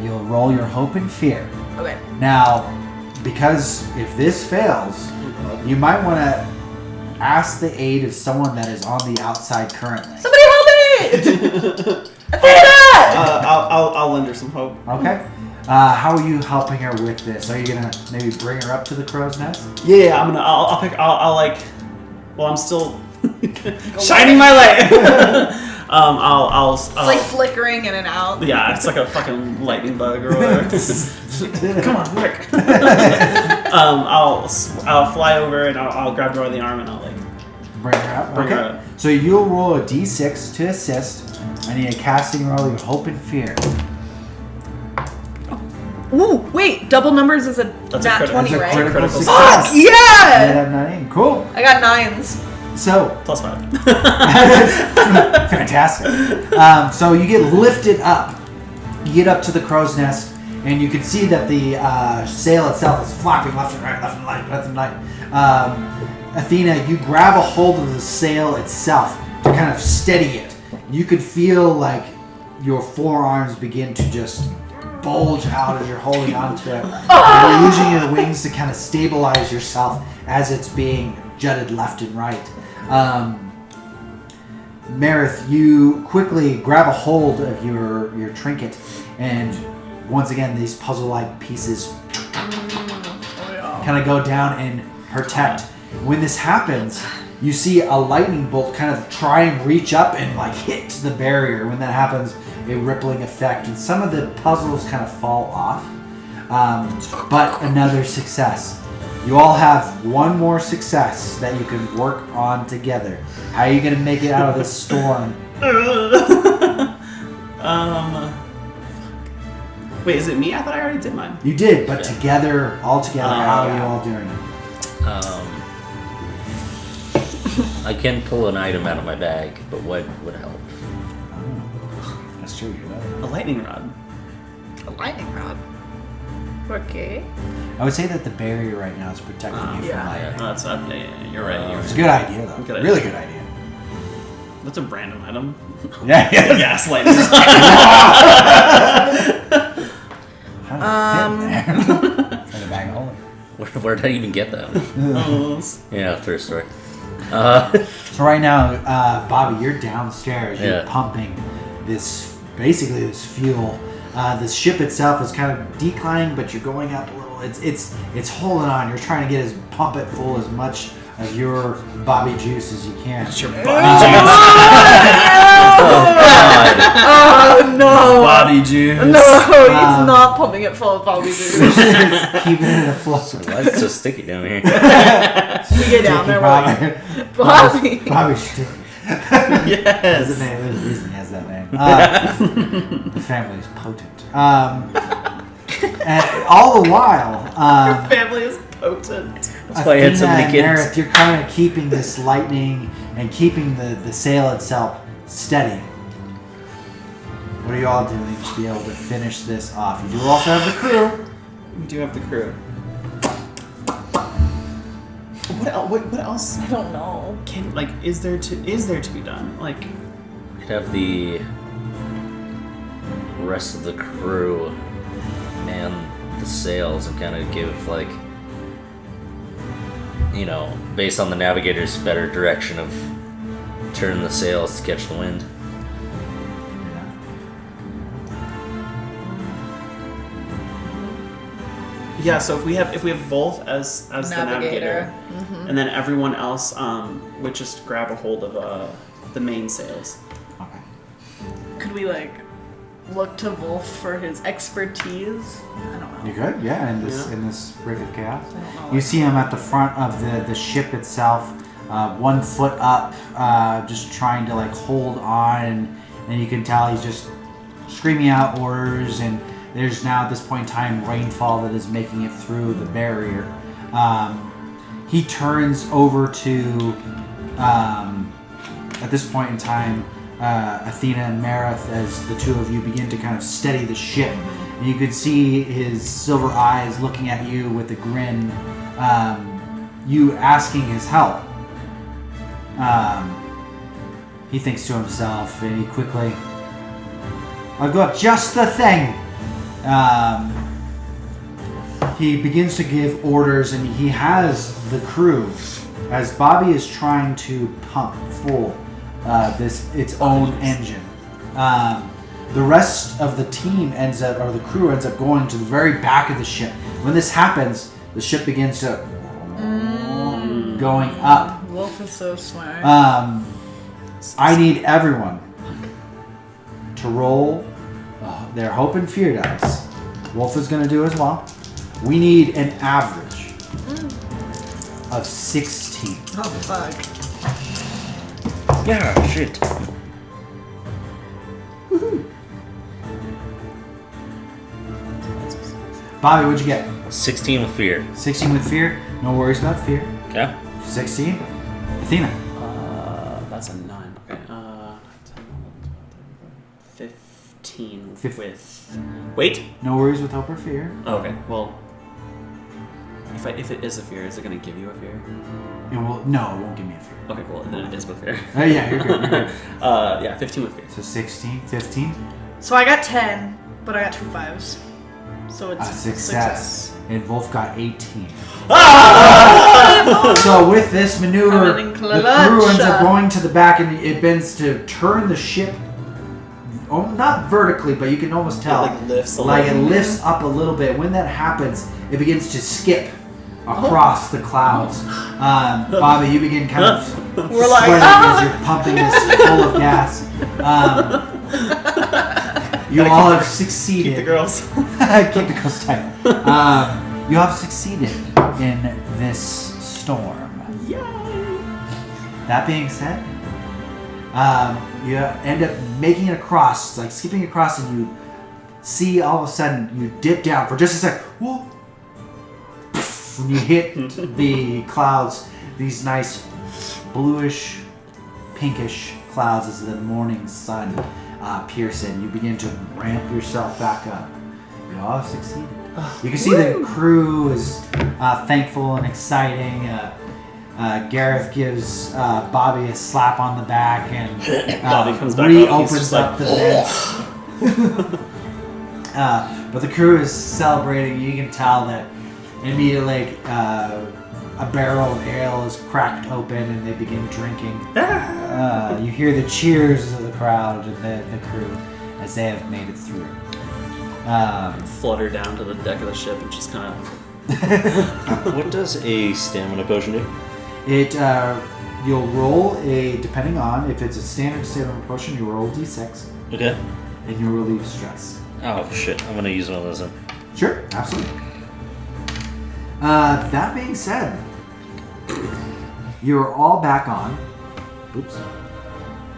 You'll roll your hope and fear. Okay. Now, because if this fails, you might want to ask the aid of someone that is on the outside currently. Somebody help me! Wait! Athena! I'll lend her some hope. Okay. How are you helping her with this? Are you gonna maybe bring her up to the crow's nest? Yeah, I'll like. Well, I'm still shining my light. It's like flickering in and out. Yeah, it's like a fucking lightning bug or whatever. Come on, quick. I'll fly over and I'll grab her by the arm and I'll like bring her up. Bring her up. So you'll roll a d6 to assist. I need a casting roll of hope and fear. Ooh, wait, double numbers is a nat 20, right? Critical success. Fuck, yeah! Cool. I got 9s. So +5. Fantastic. So you get lifted up. You get up to the crow's nest, and you can see that the sail itself is flapping left and right, left and right, left and right. Athena, you grab a hold of the sail itself to kind of steady it. You could feel like your forearms begin to just bulge out as you're holding onto it. You're using your wings to kind of stabilize yourself as it's being jutted left and right. Meredith, you quickly grab a hold of your trinket, and once again, these puzzle-like pieces kind of go down and protect. When this happens, you see a lightning bolt kind of try and reach up and like hit the barrier. When that happens, a rippling effect, and some of the puzzles kind of fall off. But another success. You all have one more success that you can work on together. How are you going to make it out of this storm? Wait, is it me? I thought I already did mine. You did, but together, all together, how are you all doing? I can pull an item out of my bag, but what would help? That's true. A lightning rod. A lightning rod. Okay. I would say that the barrier right now is protecting you from lightning. That's you're right. It's a good idea, though. Really good idea. That's a random item. Yeah. Gas lightning. How did it fit there? Trying to bang a hole. Where did I even get that? Yeah, thrift store. So right now, Bobby, you're downstairs. You're pumping this fuel. The ship itself is kind of declining, but you're going up a little. It's holding on. You're trying to pump it full as much of your Bobby juice as you can. It's your Bobby juice. Oh no! Bobby juice. No, he's not pumping it full of Bobby juice. Keeping it afloat. Why is it so sticky down here? We get down there, Bobby. Bobby sticky. Yes. There's a name. There's a reason he has that name. The family is potent. And all the while, your family is potent. That's why I had so many kids. Meredith, you're kind of keeping this lightning and keeping the sail itself steady. What are you all doing to be able to finish this off? You do also have the crew. We do have the crew. What else? I don't know. Is there to be done? Like, we could have the rest of the crew man the sails and kind of give based on the navigator's better direction of turning the sails to catch the wind. Yeah, so if we have Vulf as the navigator, and then everyone else would just grab a hold of the main sails. Okay. Could we look to Vulf for his expertise? I don't know. You good? Yeah, in this rig of chaos. You see him at the front of the ship itself, 1 foot up, just trying to hold on, and you can tell he's just screaming out orders, and there's now at this point in time rainfall that is making it through the barrier. He turns over to, at this point in time, Athena and Meredith, as the two of you begin to kind of steady the ship. And you can see his silver eyes looking at you with a grin, you asking his help. He thinks to himself, and he quickly, I've got just the thing. He begins to give orders, and he has the crew, as Bobby is trying to pump full its own engine. The rest of the team or the crew ends up going to the very back of the ship. When this happens, the ship begins to going up. Vulf is so smart. I need everyone to roll their hope and fear dice. Vulf is going to do as well. We need an average of 16. Oh, fuck. Yeah, shit. Bobby, what'd you get? 16 with fear. 16 with fear. No worries about fear. Okay. 16. Athena. That's a 9. Okay. 15 with. Wait. No worries with hope or fear. Oh, okay. Well, if it is a fear, is it going to give you a fear? It won't give me a fear. Okay, cool. Then it is with fear. Oh yeah, you're good. You're good. Yeah, 15 with fear. So 16, 15. So I got 10, but I got 2 5s. So it's A success. And Vulf got 18. So with this maneuver, the crew ends up going to the back, and it begins to turn the ship. Not vertically, but you can almost tell. It lifts up a little bit. When that happens, it begins to skip across the clouds. Bobby, you begin kind of sweating as you're pumping this full of gas. You all have succeeded. Keep the girls. Keep the girls tight. You have succeeded in this storm. Yay! That being said, you end up making it across, like skipping across, and you see all of a sudden you dip down for just a sec. Whoa! When you hit the clouds, these nice bluish, pinkish clouds as the morning sun pierce in, you begin to ramp yourself back up. You all have succeeded. You can see the crew is thankful and exciting. Gareth gives Bobby a slap on the back, and Bobby comes back reopens up the vents. But the crew is celebrating. You can tell that immediately a barrel of ale is cracked open, and they begin drinking. You hear the cheers of the crowd and the crew as they have made it through. Flutter down to the deck of the ship and just kind of. What does a stamina potion do? You'll roll depending on if it's a standard stamina potion, you roll d6. Okay. And you relieve stress. Oh shit! I'm gonna use one of those then. Sure, absolutely. That being said, you're all back on. Oops.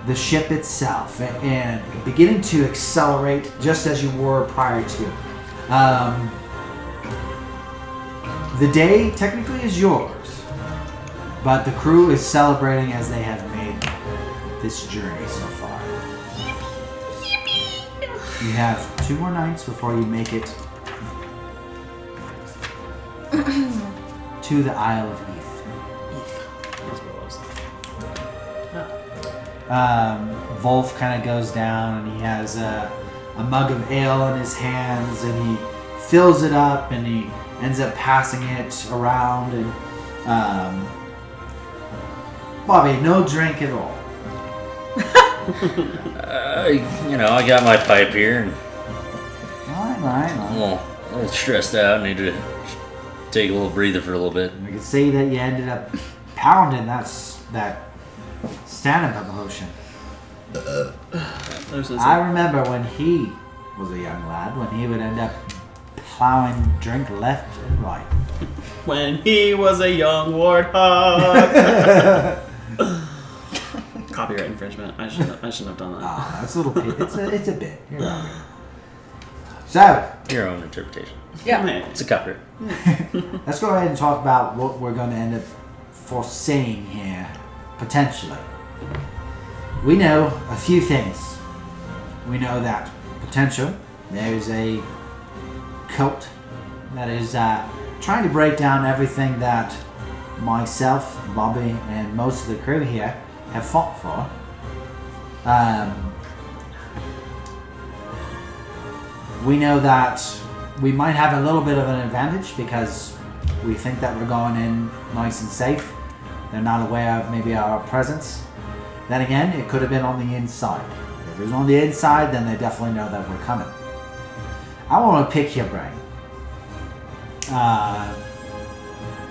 The ship itself, and beginning to accelerate just as you were prior to. The day technically is yours, but the crew is celebrating as they have made this journey so far. You have 2 more nights before you make it to the Isle of Eve. Vulf kind of goes down, and he has a mug of ale in his hands, and he fills it up, and he ends up passing it around, and Bobby, no drink at all. I got my pipe here, and Right. I'm a little stressed out. I need to take a little breather for a little bit. We can see that you ended up pounding that stand-up potion. I remember when he was a young lad, when he would end up plowing drink left and right. When he was a young warthog. Copyright infringement. I shouldn't have done that. That's a little bit. It's a bit. You're right. So, Your own interpretation. Yeah. It's a copyright. let's go ahead and talk about what we're going to end up foreseeing here, potentially. We know a few things. We know that potential there is a cult that is trying to break down everything that myself, Bobby, and most of the crew here have fought for. We know that we might have a little bit of an advantage because we think that we're going in nice and safe. They're not aware of maybe our presence. Then again, it could have been on the inside. If it was on the inside, then they definitely know that we're coming. I want to pick your brain.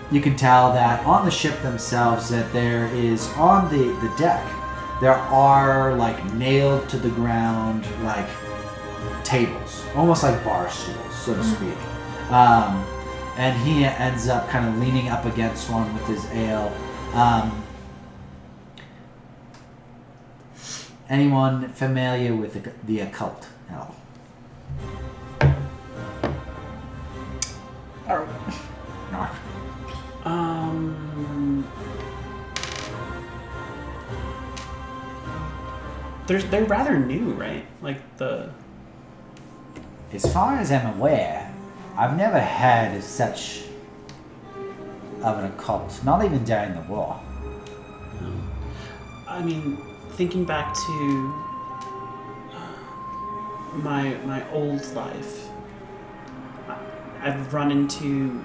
You can tell that on the ship themselves that there is on the deck, there are like nailed to the ground like tables, almost like bar stools, so to speak. And he ends up kind of leaning up against one with his ale. Anyone familiar with the occult? No. Or No. They're rather new, right? Like the. As far as I'm aware, I've never heard of such of an occult, not even during the war. I mean, thinking back to my old life, I've run into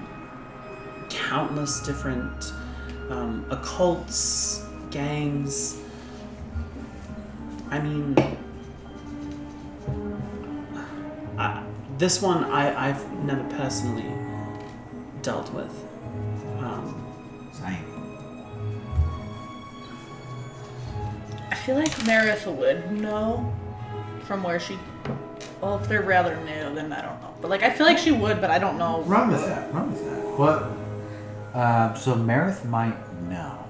countless different occults, gangs. I mean, this one I've never personally dealt with. Same. I feel like Meredith would know from where she. Well, if they're rather new, then I don't know. But like, I feel like she would, but I don't know. Run with that. What? So Meredith might know.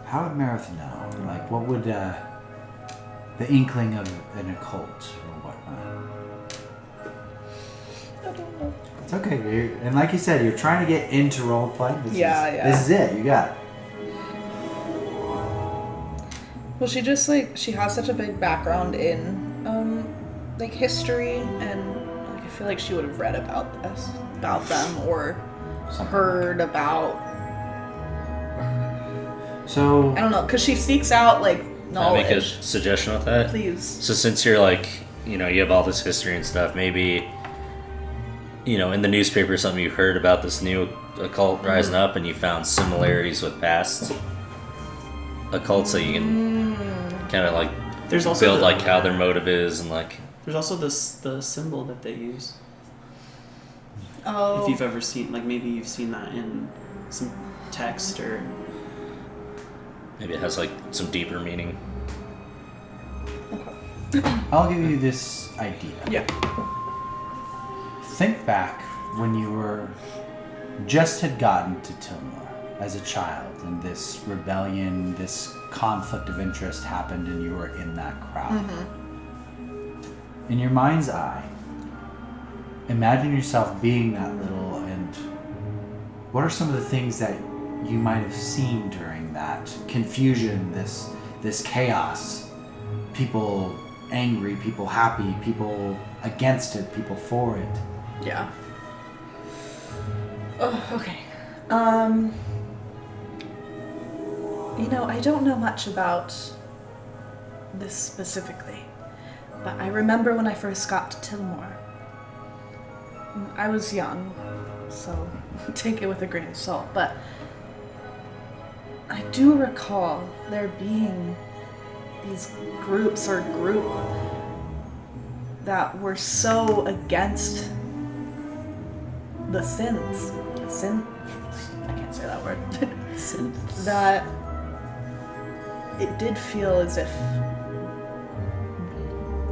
How would Meredith know? Like, what would the inkling of an occult or whatnot? I don't know. It's okay. And like you said, you're trying to get into roleplay. This is it. You got it. Well, she just she has such a big background in like history, and like I feel like she would have read about them or heard about. So I don't know, because she seeks out like knowledge. Can I make a suggestion with that? Please. So since you're like, you have all this history and stuff, maybe, in the newspaper or something, you heard about this new occult rising up and you found similarities with past occults that you can kind of like There's also build like how their motive is and like. There's also the symbol that they use. Oh. If you've ever seen, like maybe you've seen that in some text or. Maybe it has like some deeper meaning. I'll give you this idea. Yeah. Think back when you had gotten to Tilmore as a child, and this rebellion, this conflict of interest happened, and you were in that crowd. Mm-hmm. In your mind's eye, imagine yourself being that little, and what are some of the things that you might have seen during that confusion, this chaos? People angry, people happy, people against it, people for it. Yeah. Oh, okay. I don't know much about this specifically, but I remember when I first got to Tilmore. I was young, so take it with a grain of salt, but I do recall there being these groups or group that were so against the synths. Synth? I can't say that word. Synth. That it did feel as if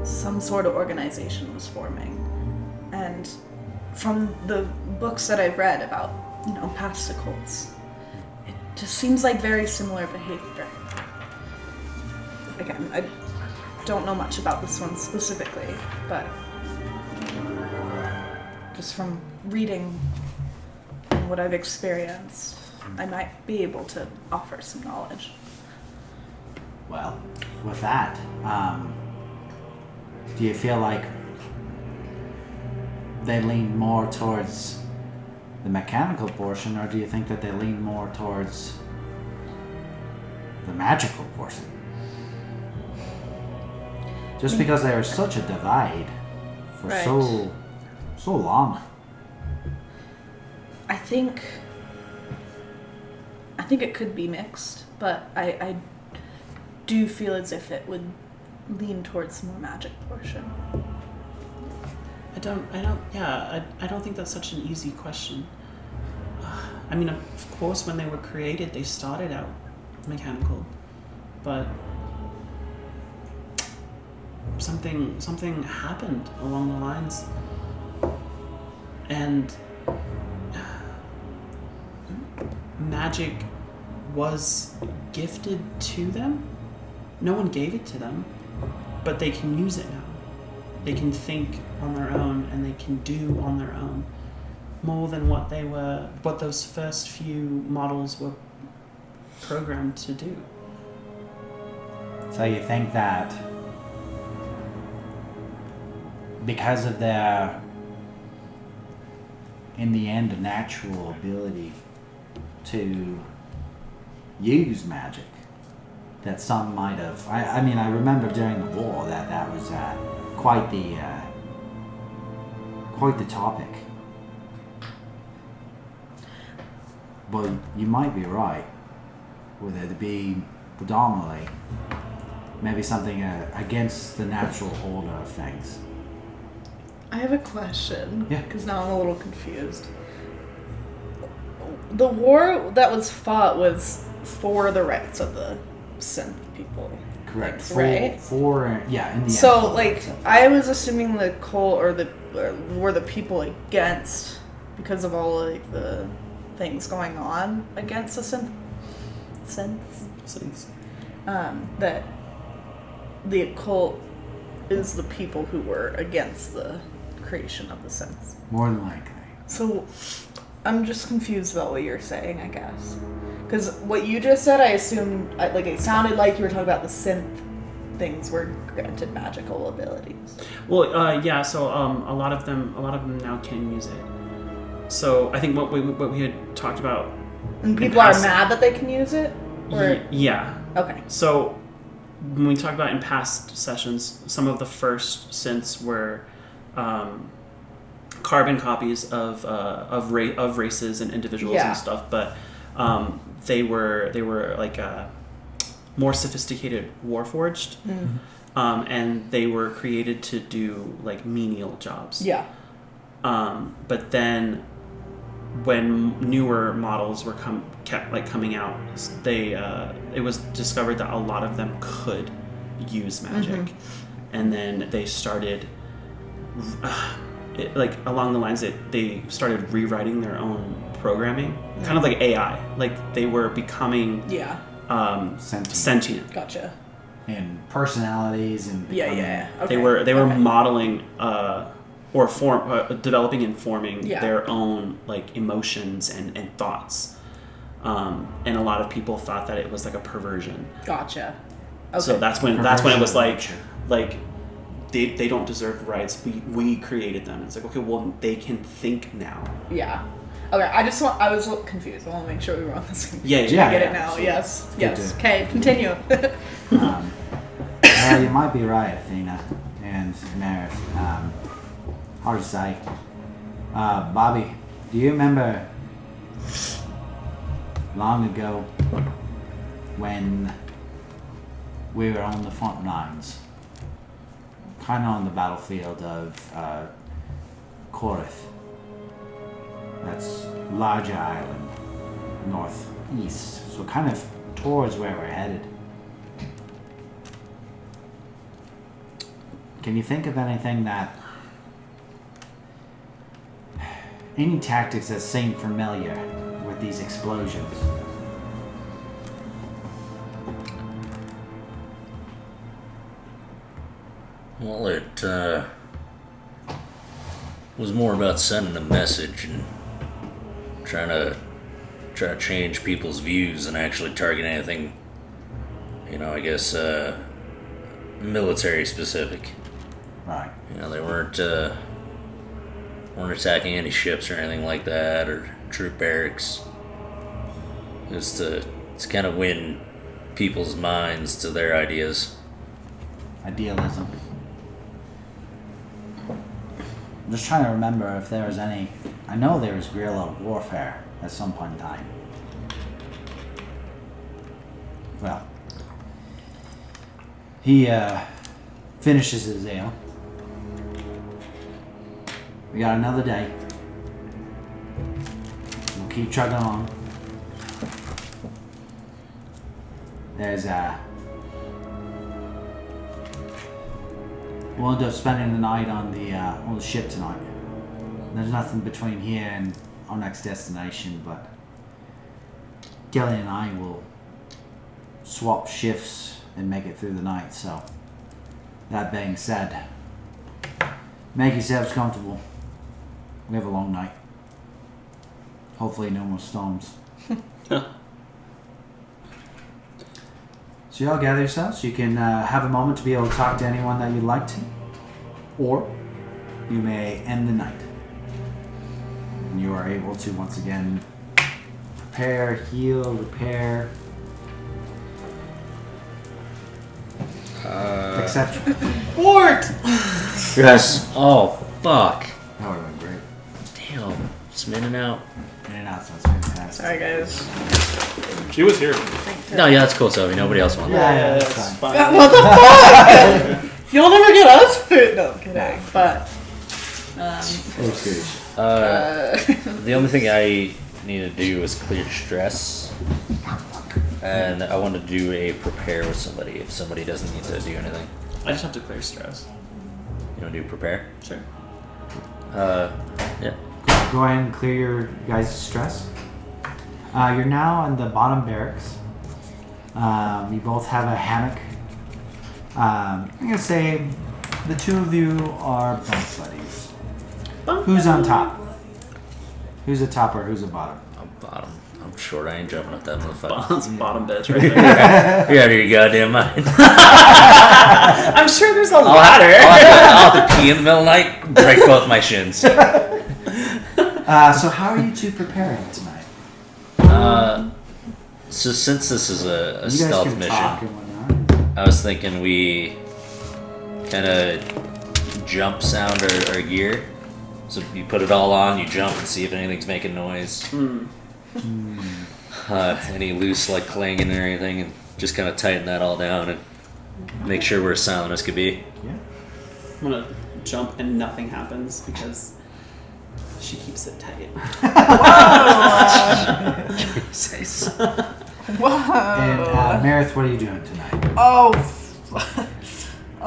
some sort of organization was forming. And from the books that I've read about, past occults, it just seems like very similar behavior. Again, I don't know much about this one specifically, but just from reading and what I've experienced, I might be able to offer some knowledge. Well, with that, do you feel like they lean more towards the mechanical portion, or do you think that they lean more towards the magical portion? Just because they are such a divide for Right. so long. I think it could be mixed, but I do feel as if it would lean towards the more magic portion. I don't think that's such an easy question. I mean, of course, when they were created, they started out mechanical, but something happened along the lines, and magic was gifted to them. No one gave it to them, but they can use it now. They can think on their own, and they can do on their own more than what those first few models were programmed to do. So you think that because of their, in the end, natural ability to use magic, that some might have. I mean, I remember during the war that was quite the topic. But you might be right, with it to be predominantly maybe something against the natural order of things. I have a question. Yeah. Because now I'm a little confused. The war that was fought was for the rights of the Synth people. Correct. Right? In the end. So, like, I was assuming the cult were the people against, because of all like the things going on against the synths. That the occult is the people who were against the creation of the synths. More than likely. So, I'm just confused about what you're saying, I guess. Because what you just said, I assumed, like, it sounded like you were talking about the synth things were granted magical abilities. Well, yeah. So a lot of them now can use it. So I think what we had talked about. And people are mad that they can use it? Or? Yeah. Okay. So when we talked about in past sessions, some of the first synths were carbon copies of races and individuals and stuff, but they were like more sophisticated warforged, and they were created to do like menial jobs. Yeah. But then when newer models were kept coming out, it was discovered that a lot of them could use magic, and then they started along the lines that they started rewriting their own programming, kind of like AI. Like they were becoming sentient. Gotcha. And personalities and becoming, Okay. They were modeling or developing and forming their own like emotions and thoughts, and a lot of people thought that it was like a perversion. Gotcha. Okay. So that's when it was like they don't deserve rights. We created them. It's like, okay, well, they can think now. Yeah. Okay. I was a little confused. I want to make sure we were on the same page. Yeah. I get it now. So yes. Okay. Continue. You might be right, Athena and Meredith. Hard to say. Bobby, do you remember long ago when we were on the front lines, kind of on the battlefield of Grenith? That's larger island, northeast, so kind of towards where we're headed. Can you think of anything any tactics that seem familiar with these explosions? Well, it was more about sending a message and trying to change people's views and actually target anything, I guess, military specific. Right. They weren't attacking any ships or anything like that, or troop barracks. Just to kind of win people's minds to their ideas. Idealism. I'm just trying to remember if there was any. I know there was guerrilla warfare at some point in time. Well, He finishes his ale. We got another day. We'll keep chugging along. There's we'll end up spending the night on the ship tonight. There's nothing between here and our next destination, but Kelly and I will swap shifts and make it through the night. So, that being said, make yourselves comfortable. We have a long night. Hopefully no more storms. So y'all gather yourselves. You can have a moment to be able to talk to anyone that you'd like to. Or you may end the night. And you are able to once again prepare, heal, repair, etc. Wart! Yes. Oh, fuck. That would have been great. Damn. Just in and out. In and out sounds fantastic. Sorry, guys. She was here. No, yeah, that's cool, Sophie. Nobody else wanted that. Yeah, That's that's fine. fine. What the fuck? You'll never get us food. No, I'm kidding. But The only thing I need to do is clear stress. And I want to do a prepare with somebody if somebody doesn't need to do anything. I just have to clear stress. You want to do prepare? Sure. Yeah. Go ahead and clear your guys' stress. You're now in the bottom barracks. You both have a hammock. I'm going to say the two of you are bunk buddies. Who's on top? Who's a top or who's a bottom? I'm bottom. I'm short. I ain't jumping up that motherfucker. Bottom bitch right there. You're out of your goddamn mind. I'm sure there's a ladder. I'll have to pee in the middle of the night, break both my shins. So how are you two preparing tonight? So since this is a You guys stealth can talk mission, and whatnot. I was thinking we kind of jump sound our gear. So you put it all on, you jump and see if anything's making noise. Any loose like clanging or anything, and just kind of tighten that all down and make sure we're as silent as could be. Yeah. I'm gonna jump and nothing happens because she keeps it tight. Jesus. whoa. And Meredith, what are you doing tonight? Oh. Do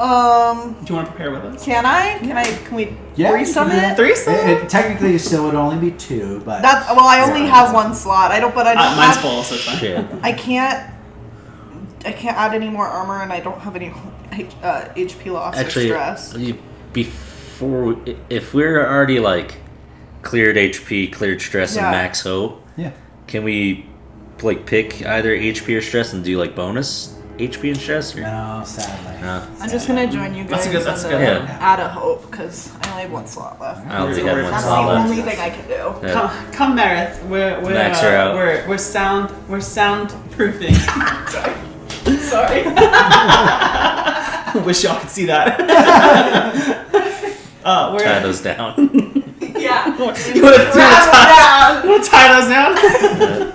you want to prepare with us? Can I? Can we Yeah, threesome you can. it? Threesome? Technically, still would only be two, but That's well. I only have one slot. I don't. But I don't. Mine's have, full, so it's fine. Shit. I can't add any more armor, and I don't have any HP loss Actually, or stress. if we're already like cleared HP, cleared stress, Yeah. and max hope, yeah. can we like pick either HP or stress and do like bonus HP and stress? Or? No, sadly. No. I'm just gonna join you guys That's and good. Yeah. add a hope because I only have one slot left. I already got one That's the slot left. only thing I can do. Yeah. Come, Meredith. We're Max her out. We're soundproofing. Sorry. Wish y'all could see that. We're Tie those down. Yeah. You want to tie those down?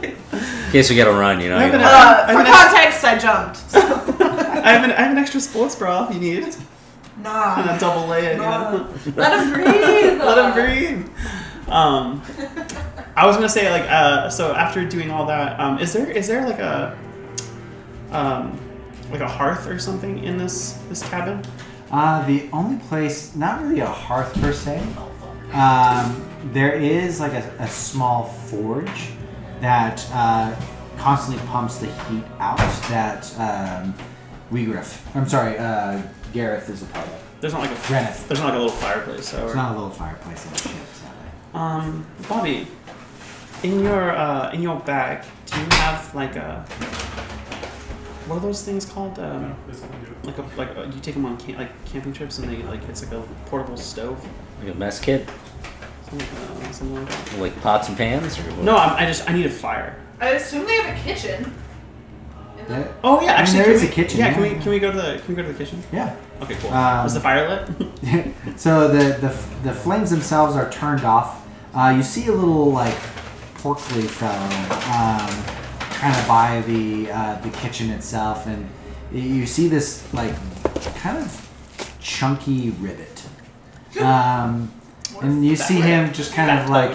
In case we gotta run, you know. I have you an- know. For context, I jumped. I have an extra sports bra if you need. And Nah. a double lay it. Let him breathe. Let him breathe. I was gonna say so after doing all that, is there like a hearth or something in this cabin? The only place, not really a hearth per se. There is like a small forge that constantly pumps the heat out that Gareth is a part of. There's not like a Grenith. There's not like a little fireplace. It's not a little fireplace in the ship, sadly. Bobby, in your bag, do you have like a what are those things called? You take them on camping trips and it's like a portable stove. Like a mess kit, Something like that. like pots and pans, or what? No, I need a fire. I assume they have a kitchen. Yeah. Oh yeah, actually there can is we- a kitchen. Yeah, can we go to the kitchen? Yeah. Okay, cool. Um, Is the fire lit? So the flames themselves are turned off. You see a little like porkly fellow kind of by the kitchen itself, and you see this like kind of chunky Ribbet. And you see him just kind of like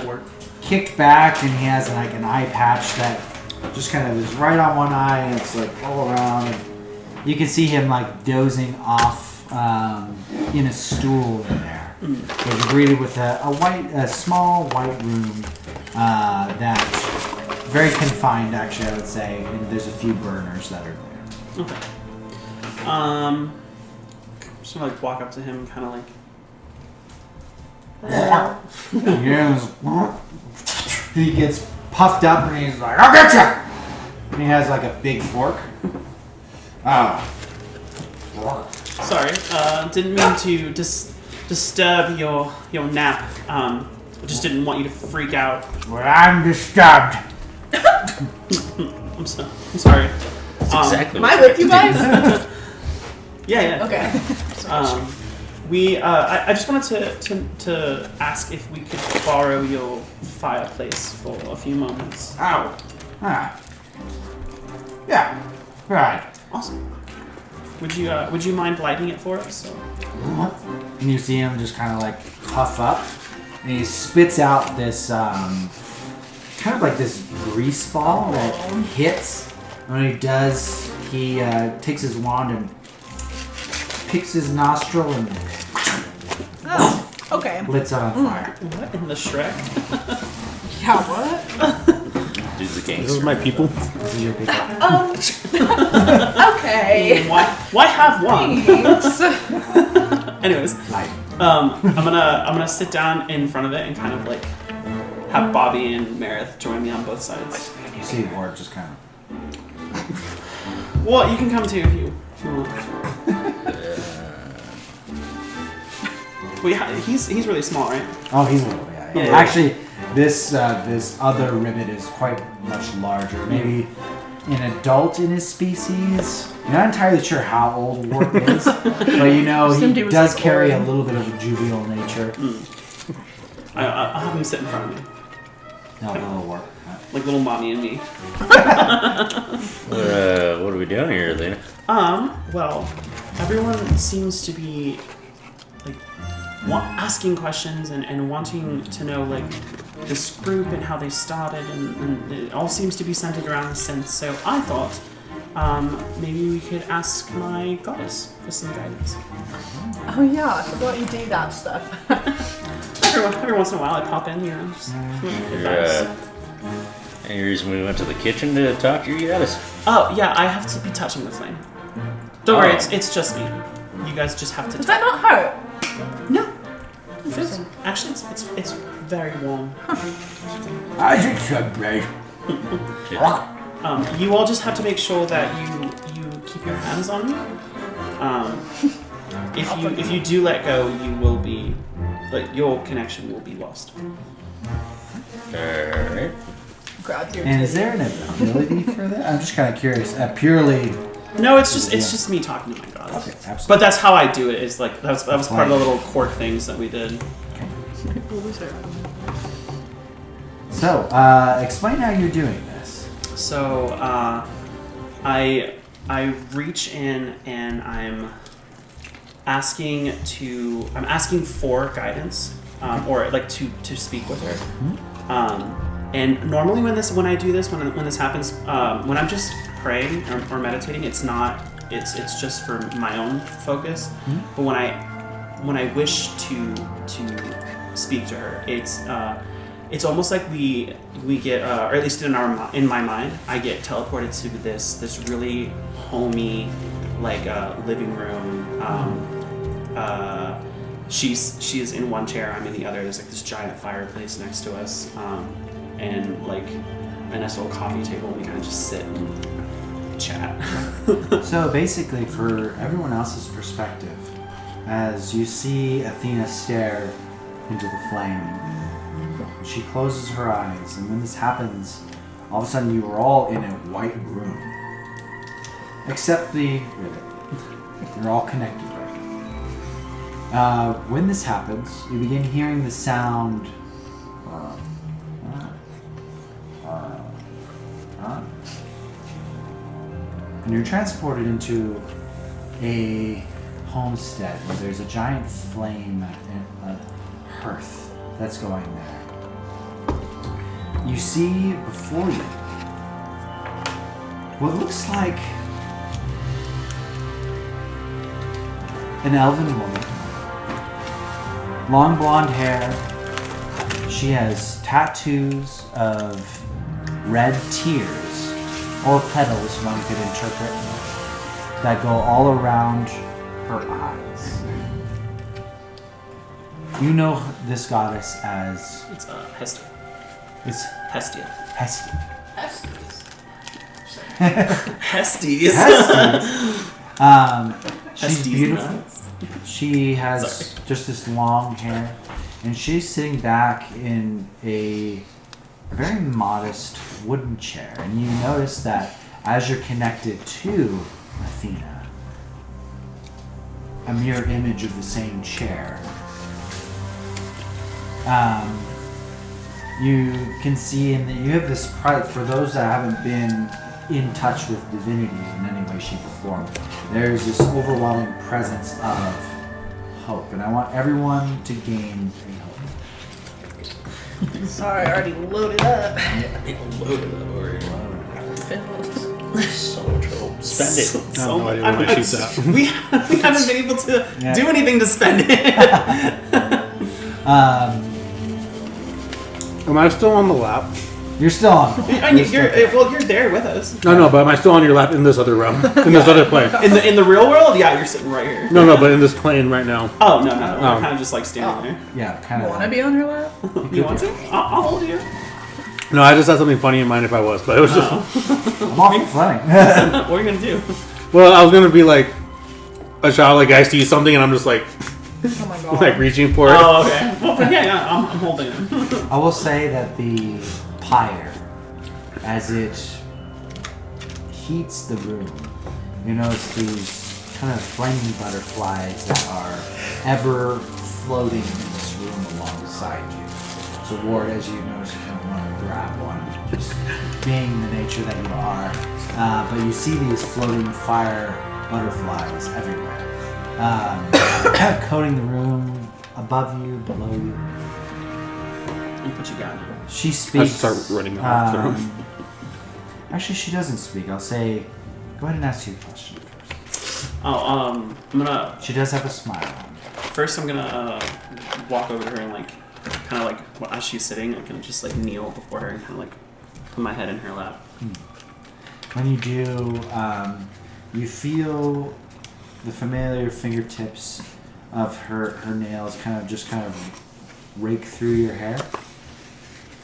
kicked back, and he has like an eye patch that just kind of is right on one eye, and it's like all around. And you can see him like dozing off in a stool in there. He's greeted with a small white room that's very confined, actually, I would say. And there's a few burners that are there. Okay. Just gonna like walk up to him, and kind of like. He gets puffed up and he's like, "I'll get you!" And he has like a big fork. Sorry, didn't mean to disturb your nap. I just didn't want you to freak out. Well, I'm disturbed. I'm sorry. That's exactly Am I with you guys? Yeah. Okay. I just wanted to ask if we could borrow your fireplace for a few moments. Ow. Yeah. Right. Awesome. Would you mind lighting it for us? And you see him just kind of like puff up, and he spits out this kind of like this grease ball that hits. And when he does, he takes his wand and picks his nostril and Okay. lights it on fire. What in the Shrek? Yeah, what? Dude's a gangster. Those are my people. This is your big Okay. Why have one? Thanks. Anyways, light. I'm gonna sit down in front of it and kind of like have Bobby and Meredith join me on both sides. You see Wart just kind of. Well, you can come too if you want. Wait, he's really small, right? Oh, he's a little, yeah. Actually, this other Ribbet is quite much larger. Maybe an adult in his species. You're not entirely sure how old Wart is, but you know he does carry a little bit of a juvenile nature. I'll have him sit in front of me. No, little Wart. Like little mommy and me. What are we doing here, Athena? Well, everyone seems to be like asking questions and wanting to know like this group and how they started, and it all seems to be centered around the Synth. So I thought maybe we could ask my goddess for some guidance. Oh yeah, I forgot you do that stuff. Every once in a while I pop in, you know. Just Any reason we went to the kitchen to talk to you guys? Oh yeah, I have to be touching the flame. Don't worry, it's just me. You guys just have to. Does that not hurt? No. Actually, it's very warm. As it should be. You all just have to make sure that you keep your hands on me. If you do let go, you will be your connection will be lost. Alright. Grab your And is there an ability for that? I'm just kind of curious. Purely. No, it's just me talking to my goddess. Okay, absolutely. But that's how I do it. Is like that was part of the little quirk things that we did. So, explain how you're doing this. So I reach in and I'm asking for guidance or like to speak with her. And normally when I do this, when this happens, when I'm just praying or meditating, it's just for my own focus. But when I wish to speak to her, it's almost like we get, or at least in my mind, I get teleported to this really homey like living room. She is in one chair, I'm in the other. There's like this giant fireplace next to us. And like a nice little coffee table, and we kind of just sit and chat. So basically, for everyone else's perspective, as you see Athena stare into the flame, she closes her eyes, and when this happens, all of a sudden you are all in a white room. Except the Ribbet. You're all connected right now. When this happens, you begin hearing the sound and you're transported into a homestead where there's a giant flame hearth that's going there. You see before you what looks like an elven woman. Long blonde hair. She has tattoos of red tears, or petals, one could interpret, that go all around her eyes. You know this goddess as... It's Hestia. It's Hestia. Hestia. Hesties. She's beautiful. She has just this long hair, and she's sitting back in a very modest wooden chair. And you notice that as you're connected to Athena, a mirror image of the same chair, you can see in that you have this pride. For those that haven't been in touch with divinity in any way, shape, or form, there's this overwhelming presence of hope, and I want everyone to gain a hope. Sorry, I already loaded up. Loaded up over here. Filled. So much hope. Spend it. I have no idea where my sheet's at. We haven't been able to do anything to spend it. Am I still on the lap? You're still on. You're there with us. No, but am I still on your lap in this other realm? In this other plane? In the real world, yeah, you're sitting right here. No, but in this plane right now. Oh no, we're kind of just like standing there. Yeah, kind of. Want to be on her lap? You want to? I'll hold you. No, I just had something funny in mind if I was, but it was just... I'm awful funny. What are you gonna do? Well, I was gonna be like a child, like I see something and I'm just like... Oh my god. like reaching for it. Oh, okay. Well, yeah, I'm holding it. I will say that the pyre, as it heats the room, you notice these kind of flaming butterflies that are ever floating in this room alongside you. So Wart, as you notice, you kind of want to grab one, just being the nature that you are. But you see these floating fire butterflies everywhere. Coating the room, above you, below you. And put you down now. She speaks. I start running off the room. Actually, she doesn't speak. I'll say, go ahead and ask you a question first. I'm gonna. She does have a smile on. First, I'm gonna walk over to her and kind of like as she's sitting, I can just like kneel before her and kind of like put my head in her lap. When you do, you feel the familiar fingertips of her nails kind of rake through your hair,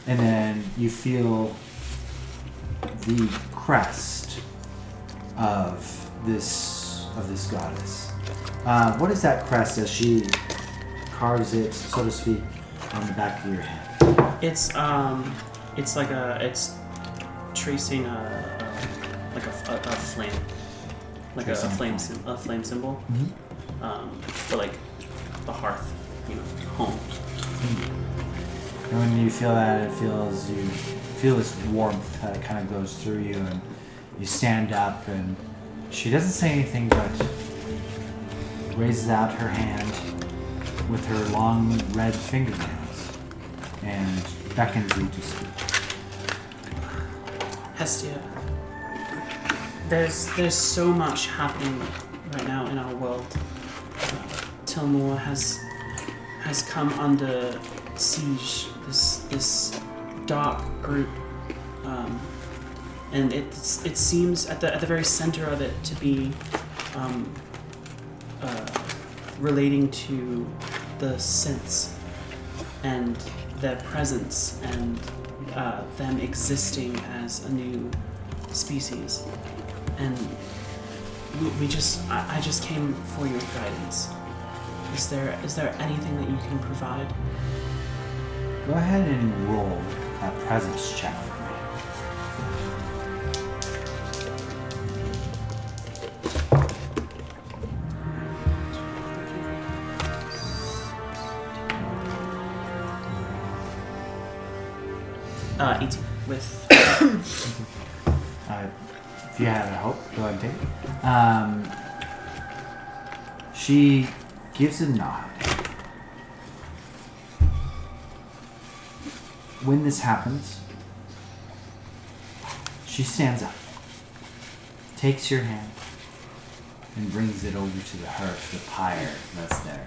and then you feel the crest of this goddess. What is that crest as she carves it, so to speak, on the back of your head? It's tracing a flame, like a flame symbol, for like the hearth, home. And when you feel that, you feel this warmth that kind of goes through you, and you stand up, and she doesn't say anything, but raises out her hand with her long red fingernails and beckons you to speak. Hestia, there's so much happening right now in our world. Tilmore has come under siege. This dark group, and it seems at the very center of it to be relating to the synths and their presence and them existing as a new species. And I just came for your guidance. Is there anything that you can provide? Go ahead and roll a presence check for me. If you have a hope, go ahead and take it. She gives a nod. When this happens, she stands up, takes your hand, and brings it over to the hearth, the pyre that's there.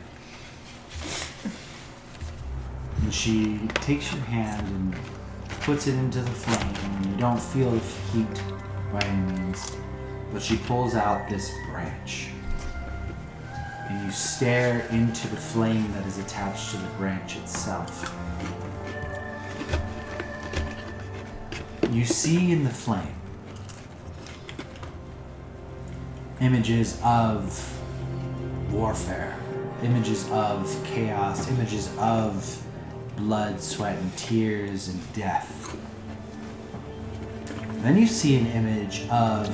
And she takes your hand and puts it into the flame, and you don't feel the heat by any means, but she pulls out this branch. And you stare into the flame that is attached to the branch itself. You see in the flame images of warfare, images of chaos, images of blood, sweat, and tears, and death. And then you see an image of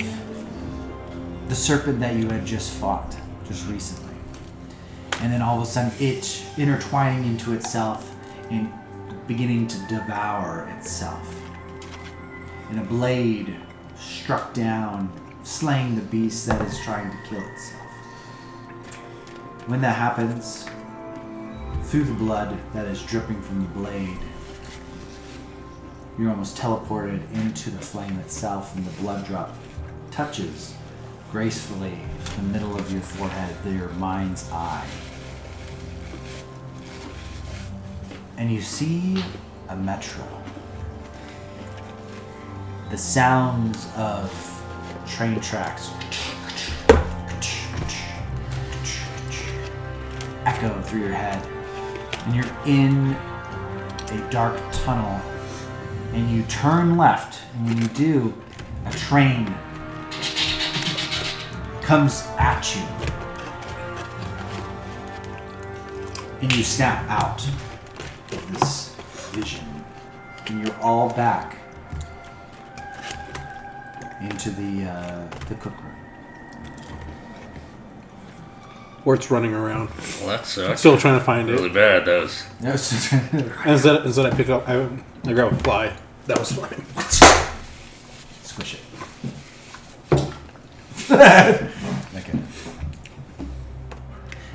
the serpent that you had just fought, just recently. And then all of a sudden it intertwining into itself and beginning to devour itself. And a blade struck down, slaying the beast that is trying to kill itself. When that happens, through the blood that is dripping from the blade, you're almost teleported into the flame itself, and the blood drop touches gracefully the middle of your forehead, your mind's eye. And you see a metro. The sounds of train tracks echo through your head. And you're in a dark tunnel. And you turn left. And when you do, a train comes at you. And you snap out of this vision. And you're all back into the cookroom. Wart's running around. Well, that sucks. Still trying to find Really it. bad, those. And instead I pick up, I grab a fly. That was fine. Squish it. Okay.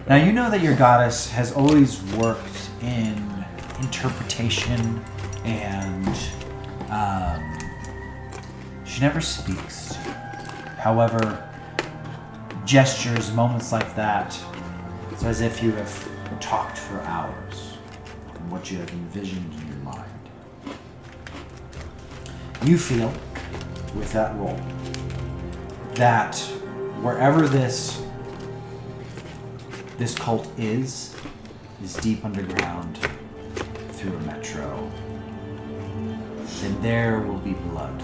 Now you know that your goddess has always worked in interpretation and she never speaks to you. However, gestures, moments like that, it's as if you have talked for hours and what you have envisioned in your mind. You feel, with that roll, that wherever this cult is deep underground through a metro. Then there will be blood.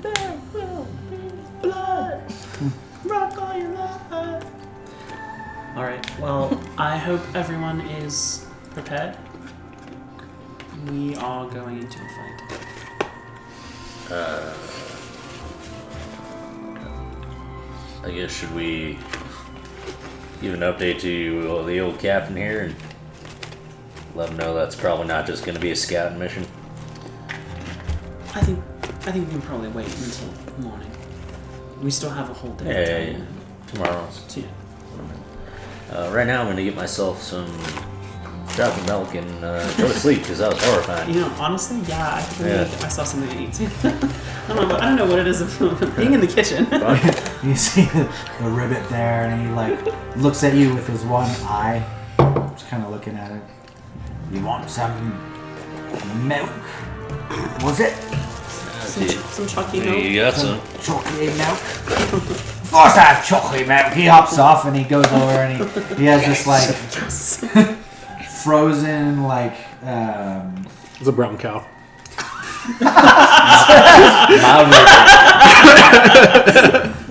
There will be blood. Rock all your life. Alright, well, I hope everyone is prepared. We are going into a fight. I guess should we give an update to the old captain here and let him know that's probably not just going to be a scouting mission? I think we can probably wait until morning. We still have a whole day. Yeah. Tomorrow. So, yeah. Right now I'm going to get myself some chocolate milk and go to sleep because that was horrifying. You know, honestly, yeah, I think I saw something to eat. I don't know what it is about being in the kitchen. You see the ribbet there, and he looks at you with his one eye, just kind of looking at it. You want some milk? Was it? Some chocolate milk. You got some. Chocolate milk? Of course I have chocolate milk. He hops off and he goes over and he has this frozen It's a brown cow.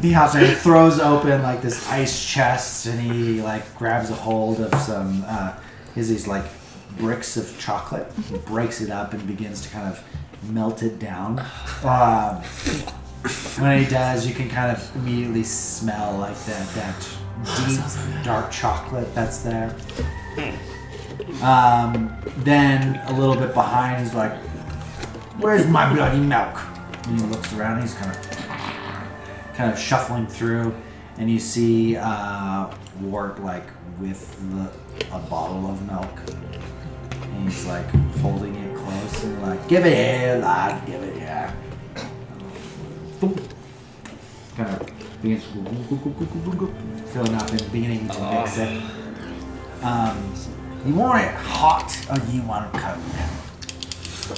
He hops and he throws open this ice chest and he grabs a hold of some these bricks of chocolate. He breaks it up and begins to kind of melt it down. When he does, you can kind of immediately smell that deep dark chocolate that's there. Then a little bit behind, he's like, "Where's my bloody milk?" And he looks around. He's kind of shuffling through, and you see Wart like with a bottle of milk, and he's like holding it close and like, give it here, lad, give it here. Kind of begins filling up and beginning to mix it. You want it hot or you want it cold?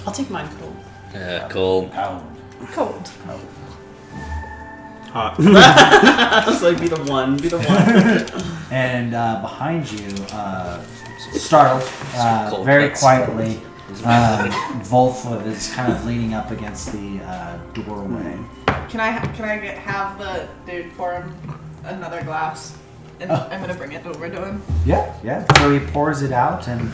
I'll take mine cold. Cold. Cold. Hot. I was like, be the one. And behind you, startled, very quietly, Vulf is kind of leaning up against the doorway. Can I have the dude pour him another glass? And I'm gonna bring it over to him. Yeah. So he pours it out, and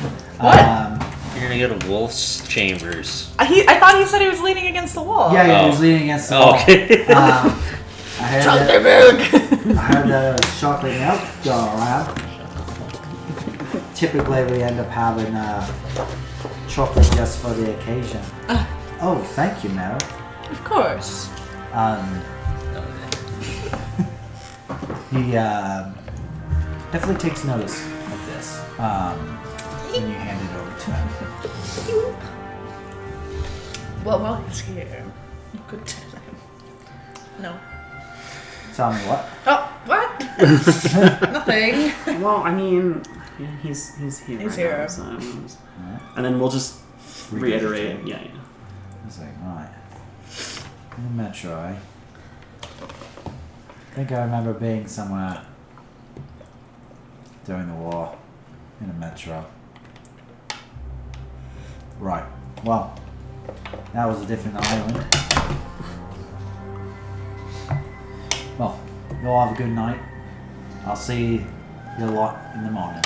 You're gonna go to Wolf's chambers. I thought he said he was leaning against the wall. he was leaning against the wall. Okay. I had chocolate milk go around. Typically, we end up having chocolate just for the occasion. Oh, thank you, Meredith. Of course. He definitely takes notice of this. And you hand it over to him. Well, while he's here, you could tell him. No. Tell me what? Oh, what? Nothing. Well, I mean, he's here. He's right here. now, so, and then we'll just reiterate. Yeah. He's like, right. In the metro, eh? I think I remember being somewhere during the war in a metro. Right. Well, that was a different island. Well, you all have a good night. I'll see you a lot in the morning.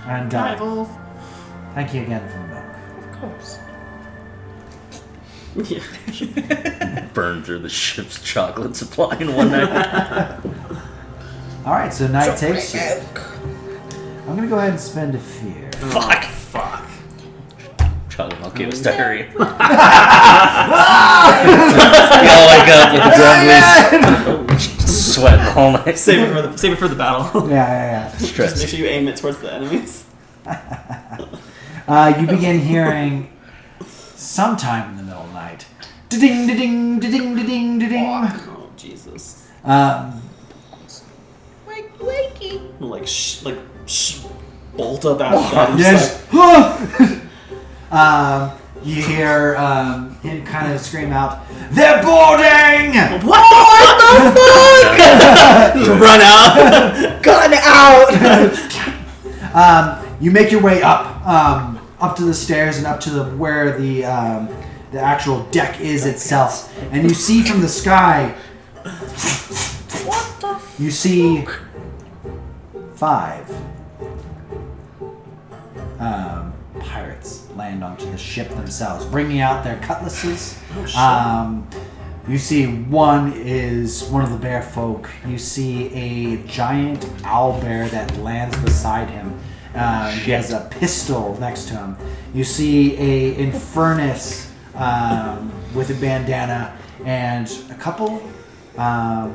And Hi, Vulf. thank you again for the milk. Of course. Yeah. Burn through the ship's chocolate supply in one night. Alright, so night takes you. I'm gonna go ahead and spend a fear. Fuck. Chocolate milk gave us diarrhea. You all wake up with grumblies. Sweating the whole night. Save it for the battle. Yeah. Just make sure you aim it towards the enemies. You begin hearing sometime in the middle of the night. Da-ding, da-ding, da-ding, da-ding, da-ding. Oh, Jesus. Wakey. Bolt up out of bed. Yes. You hear him kind of scream out, "They're boarding!" What the fuck? Run out. Gun out. You make your way up to the stairs and up to where the actual deck is itself, and you see from the sky. What the? You see 5 pirates land onto the ship themselves, bringing out their cutlasses. You see one is one of the bear folk. You see a giant owlbear that lands beside him. He has a pistol next to him. You see a Infernus with a bandana and a couple, I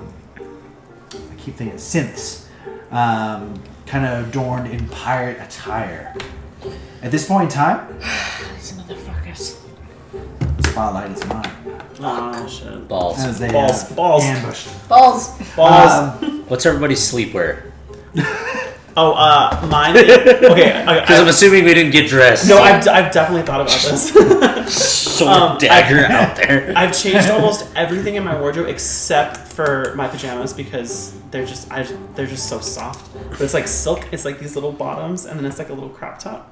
keep thinking synths, kind of adorned in pirate attire. At this point in time, These motherfuckers. the spotlight is mine. Oh, shit. Balls. As they Balls. ambushed. Balls. What's everybody's sleepwear? Oh, mine. Okay. Because I'm assuming we didn't get dressed. No, I've definitely thought about this. Sword dagger out there. I've changed almost everything in my wardrobe except for my pajamas because they're just so soft. But it's like silk. It's like these little bottoms, and then it's like a little crop top.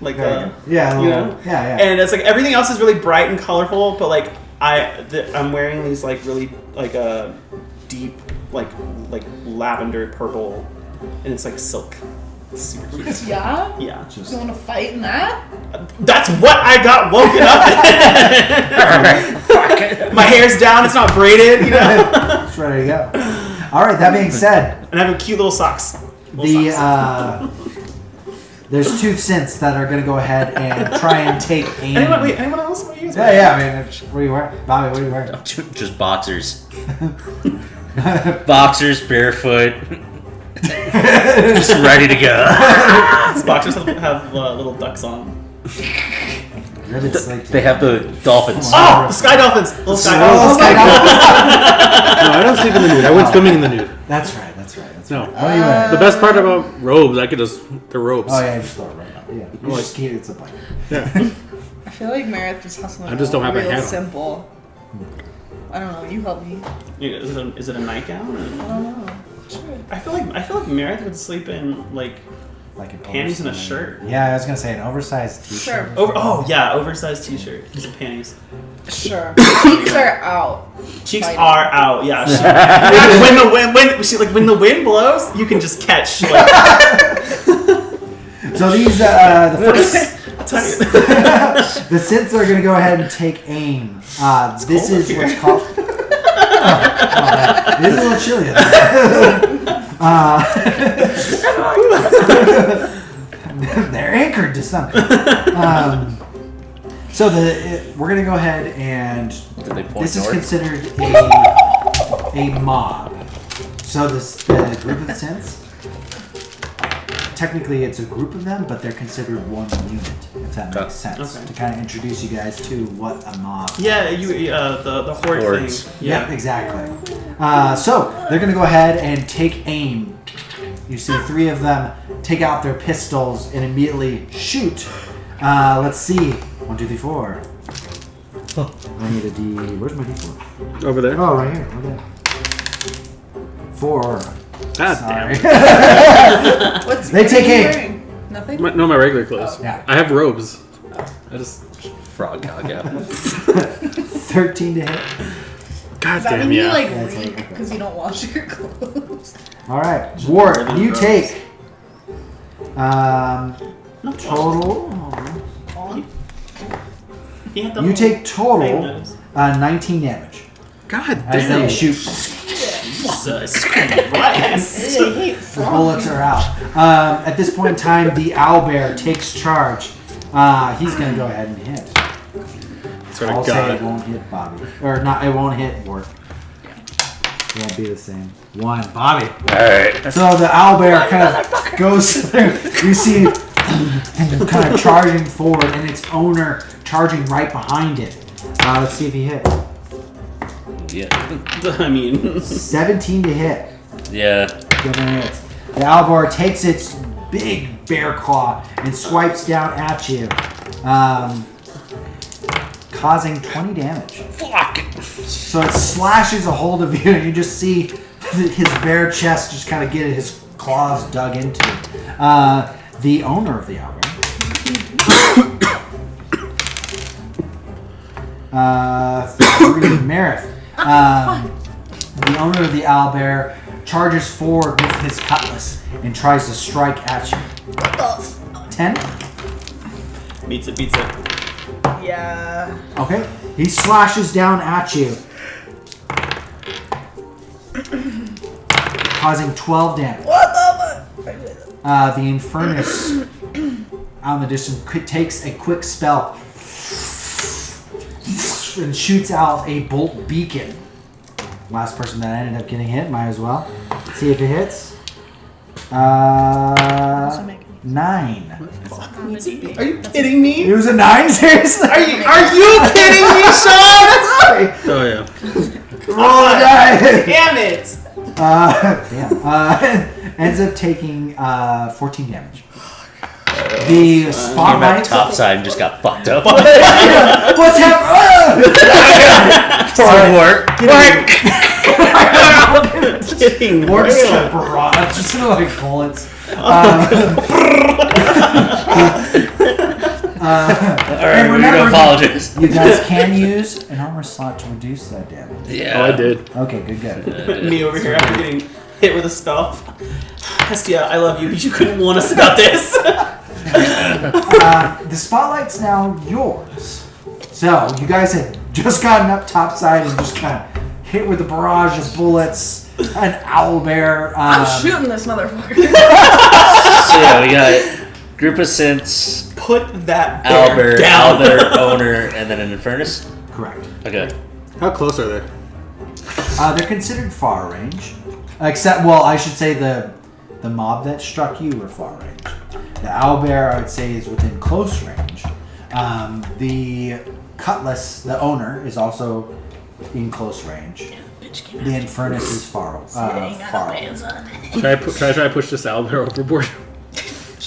Like yeah, yeah. And it's like everything else is really bright and colorful, but like I'm wearing these like really like deep like lavender purple, and it's like silk. It's super cute. Yeah? Yeah. You want to fight in that? That's what I got woken up in. My hair's down, it's not braided, you know? It's ready to go. Alright, that being said, And I have cute little socks. There's 2 synths that are going to go ahead and try and take aim. Anyone else? What are you guys wearing? Yeah, I mean, what are you wearing? Bobby, what are you wearing? Just boxers. Boxers, barefoot, just ready to go. Boxers have little ducks on them. Ribbet's like, They have the dolphins. Oh, the sky dolphins! Little sky Oh, dolphins. sky dolphins. No, I don't sleep in the nude. I went swimming in the nude. That's right. No. What are you wearing? The best part about robes, they're robes. Oh yeah, just throw it right now. Yeah, you just keep it's a blanket. Yeah. I feel like Meredith just has something I just don't have a real hat on. simple. I don't know. You help me. Is it a nightgown? I don't know. Sure. I feel like Meredith would sleep in like Like an panties and a oversized- shirt. Yeah, I was gonna say an oversized t-shirt. Sure. Oversized t-shirt and some panties. Sure. Cheeks are out. Cheeks Fighting. are out. Yeah. When the wind blows, you can just catch. Like, So these the first the synths are gonna go ahead and take aim. This cold is up what's here. called. It is a little chilly. They're anchored to something. So we're gonna go ahead and Did they point this is north? considered a mob. So the group of synths. Technically, it's a group of them, but they're considered one unit, if that makes sense. Okay. To kind of introduce you guys to what a mob is. yeah, the horde Hordes. thing. Yep, exactly. So they're going to go ahead and take aim. You see 3 of them take out their pistols and immediately shoot. Let's see. 1, 2, 3, 4. I need a D. Where's my D4? Over there. Oh, right here. Okay. 4. God Sorry. damn. What's They take what are you aim. wearing? Nothing. My regular clothes. Yeah. I have robes. I just frog cock out. 13 to hit. God Does that damn, mean you yeah. like Yeah, it's reek like- because you don't wash your clothes? All right, Wart, you Gross. take No, total. On? He had the You whole take thing total nose. 19 damage God as damn. they shoot. Jesus I Christ. hate The frogs. bullets are out. At this point in time, the Owlbear takes charge. He's gonna go ahead and hit. Swear I'll to say it God. won't hit Bobby, or not. It won't hit Wart. It won't be the same. 1, Bobby. Alright. So the owlbear kind of goes through. You see him kind of charging forward, and its owner charging right behind it. Let's see if he hits. Yeah. I mean, 17 to hit. Yeah. Given hits. The owlbear takes its big bear claw and swipes down at you, causing 20 damage. Fuck! So it slashes a hold of you, and you just see his bare chest just kind of get his claws dug into it. The owner of the owlbear. Meredith. The owner of the owlbear charges forward with his cutlass and tries to strike at you. 10? beats it. Yeah. Okay. He slashes down at you, causing 12 damage. What the The Infernus out in the distance takes a quick spell and shoots out a bolt beacon. Last person that ended up getting hit, might as well. See if it hits. 9. Are you kidding me? It was a 9, seriously? Are you kidding me, Sean? Oh yeah. Roll a die. Damn it! Ends up taking 14 damage. The Came out spotlight. top side and just got fucked up. What's happening? Kidding. Or just a barrage, just like bullets. Alright, we're remember- gonna apologize. You guys can use an armor slot to reduce that damage. Yeah. Oh, I did. Okay, good. Me over here after getting hit with a spell. Hestia, I love you. You couldn't warn us about this. The spotlight's now yours. So, you guys had just gotten up topside and just kind of hit with a barrage of bullets. An owlbear. I'm shooting this motherfucker. So yeah, we got group of synths, Put that bear Owlbear, down. Owlbear, owner, and then an Infernus. Correct. Okay. How close are they? They're considered far range. Except, well, I should say the mob that struck you were far range. The owlbear, I would say, is within close range. The cutlass, the owner, is also in close range. The Infernus is far. Should I try to push this owlbear overboard?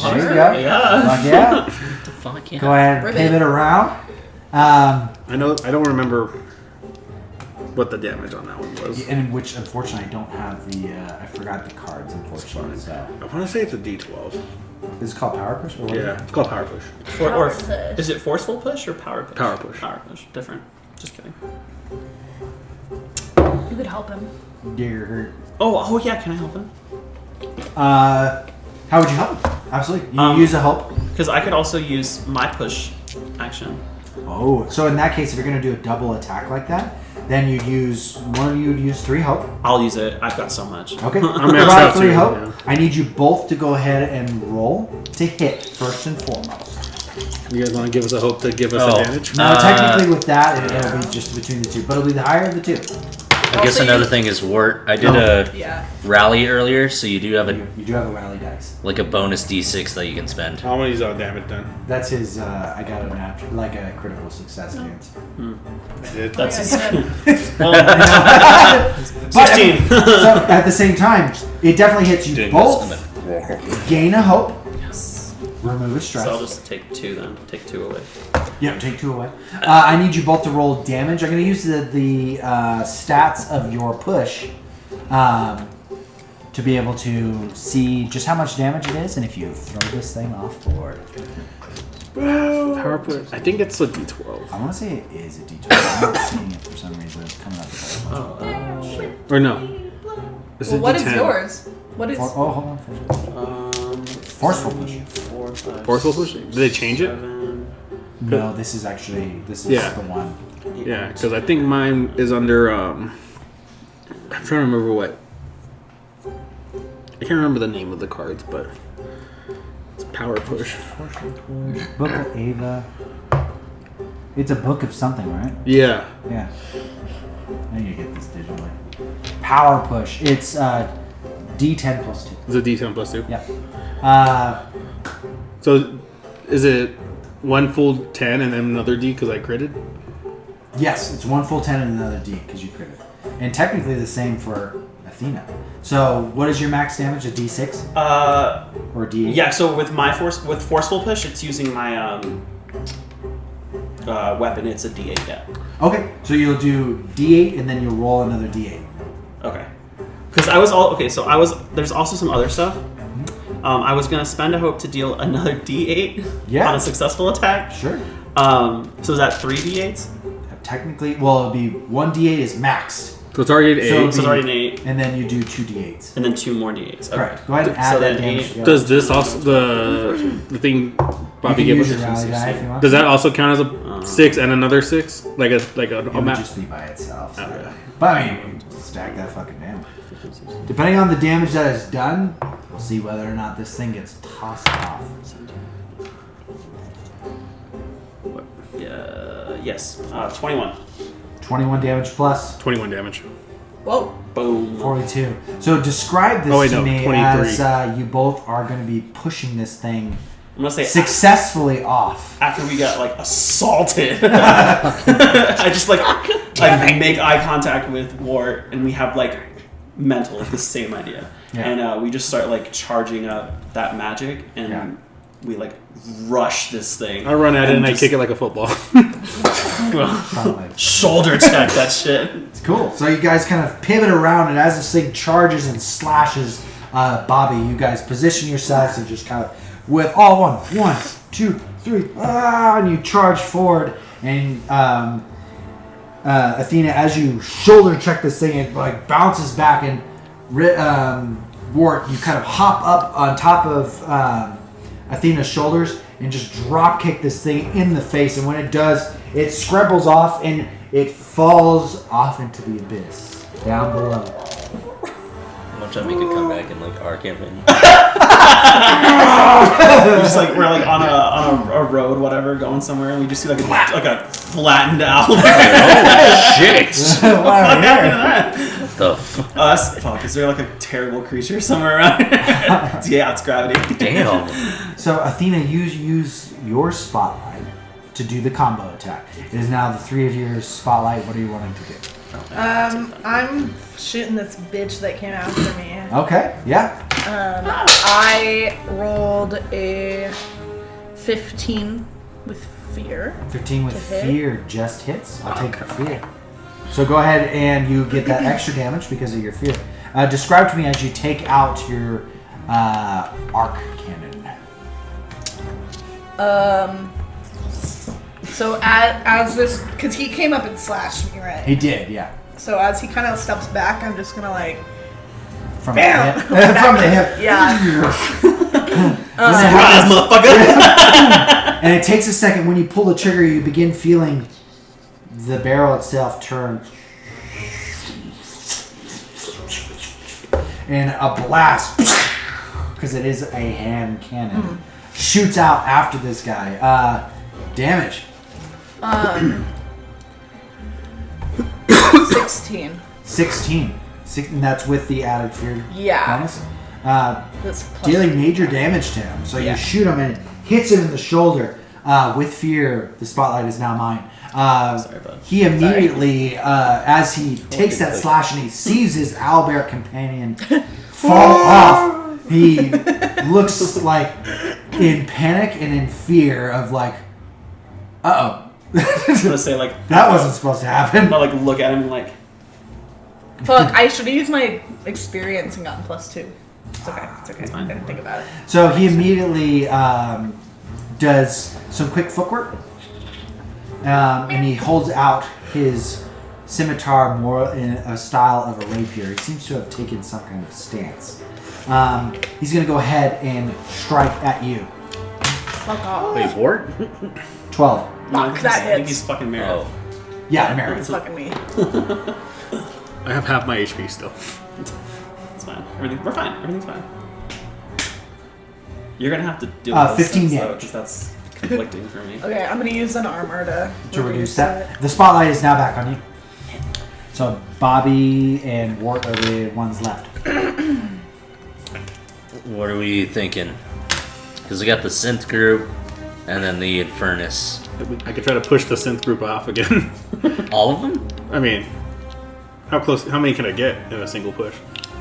There you go. Yeah. Fuck yeah. Go ahead and pivot around. I don't remember what the damage on that one was. And which, unfortunately, I don't have I forgot the cards, unfortunately. So. I want to say it's a D12. Is it called Power Push? Or what? Yeah, it's called Power Push. Or is it forceful push or power push? Power push. Power push. Different. Just kidding. You could help him. Daggerheart. Oh yeah. Can I help him? How would you help? Absolutely. You use a help. Because I could also use my push action. Oh, so in that case, if you're going to do a double attack like that, then you'd use, one of you would use 3 hope. I'll use it. I've got so much. Okay. I'm maxed out 3 too, hope. yeah. I need you both to go ahead and roll to hit first and foremost. You guys want to give us a hope to give us advantage? No, technically with that, it'll be just between the two, but it'll be the higher of the two. I guess another thing is Wart. I did a rally earlier, so you do have You do have a rally dice. a bonus D6 that you can spend. I want to use all damage then. That's his, I got a natural, like a critical success chance. That's Yeah, 16. So at the same time, it definitely hits you Doing both. this Gain a hope. Yes. Remove a stress. So I'll just take 2 then. Take 2 away. Yeah, take 2 away. I need you both to roll damage. I'm going to use the stats of your push to be able to see just how much damage it is and if you throw this thing off board. Power Push. I think it's a D12. I want to say it is a D12. I'm not seeing it for some reason. It's coming up with Or no. It's Well, a what D10. is yours? What is? hold on. Forceful push. 4, 5, Forceful Push? Did they change it? 7, No, this is the one. Yeah, because I think mine is under. I'm trying to remember what. I can't remember the name of the cards, but it's Power Push. Book of Ava. It's a book of something, right? Yeah. Yeah. I need to get this digitally. Power push. It's D10 plus 2. It's a D10 plus 2. Yep. So is it one full 10 and then another D because I critted? Yes, it's one full 10 and another D because you critted. And technically the same for Athena. So what is your max damage? A D6? Or D8? Yeah, so with my forceful push, it's using my weapon. It's a D8. Yeah. Okay, so you'll do D8 and then you'll roll another D8. Okay. Because there's also some other stuff. I was gonna spend a hope to deal another D8 on a successful attack. Sure. So is that 3 D8s? Technically, well, it'll be 1 D8 is maxed. So it's already an 8. So it's already an 8. And then you do 2 D8s. And then 2 more D8s. Okay. Correct. Go ahead and add So that then damage 8. together. Does this also the thing Bobby you can gave use us? your rally die if you want. Does that also count as a 6 and another 6? Like a It would map? just be by itself. So. Okay. But I mean, stack that fucking damage. Depending on the damage that is done, we'll see whether or not this thing gets tossed off. Yes. 21. 21 damage plus 21 damage. Whoa. Boom. 42. So describe this Oh, wait, to no, me 23. as you both are going to be pushing this thing I'm gonna say successfully off. after we got assaulted. I just I make eye contact with Wart, and we have mental the same idea, and we just start charging up that magic, and we rush this thing. I run at it and I kick it like a football. Shoulder check that shit. It's cool. So you guys kind of pivot around, and as this thing charges and slashes Bobby, you guys position yourselves and just kind of with all one, 1, 2, 3, and you charge forward. And Athena, as you shoulder check this thing, it bounces back, and Wart, you kind of hop up on top of Athena's shoulders and just drop kick this thing in the face. And when it does, it scrabbles off and it falls off into the abyss down below. One time we could come back and our campaign. We're on a a road, whatever, going somewhere, and we just see like a flattened owl. Oh shit! What happened to that? The Fuck, is there like a terrible creature somewhere around here? Yeah, it's gravity. damn. So Athena, you use your spotlight to do the combo attack. It is now the three of your spotlight. What are you wanting to do? I'm shooting this bitch that came after me. Okay, yeah. I rolled a 15 with fear. 15 with To hit? fear just hits. I'll take the fear. So go ahead and you get that extra damage because of your fear. Describe to me as you take out your arc cannon. So as this, because he came up and slashed me, right? He did, yeah. So as he kind of steps back, I'm just gonna like, From bam! the hip. From the hip. Yeah. Surprise, motherfucker! And it takes a second. When you pull the trigger, you begin feeling the barrel itself turn. And a blast, because it is a hand cannon, shoots out after this guy. Damage. 16. 16. And that's with the added fear Yeah. bonus. This plus Dealing major damage to him. So Yeah. you shoot him and it hits him in the shoulder. With fear, the spotlight is now mine. Sorry, bud. He immediately, as he takes that slash and he sees his owlbear companion fall off, he looks like in panic and in fear of like, uh-oh. I was gonna say like That wasn't supposed to happen. But like look at him and like. Fuck, I should have used my experience and gotten +2. It's okay. It's okay. fine. I didn't think about it. So he immediately does some quick footwork, and he holds out his scimitar more in a style of a rapier. He seems to have taken some kind of stance. He's going to go ahead and strike at you. Fuck off. Wait, Wart? 12. Fuck, that I think hits. he's fucking Meredith. Oh. Yeah, Meredith. It's fucking me. I have half my HP still. It's fine. We're fine. Everything's fine. You're gonna have to do 15 damage. because that's conflicting for me. Okay, I'm gonna use an armor to reduce that. The spotlight is now back on you. So Bobby and Wart are the ones left. What are we thinking? Because we got the Synth group and then the Infernus. I could try to push the synth group off again. All of them? I mean, how many can I get in a single push?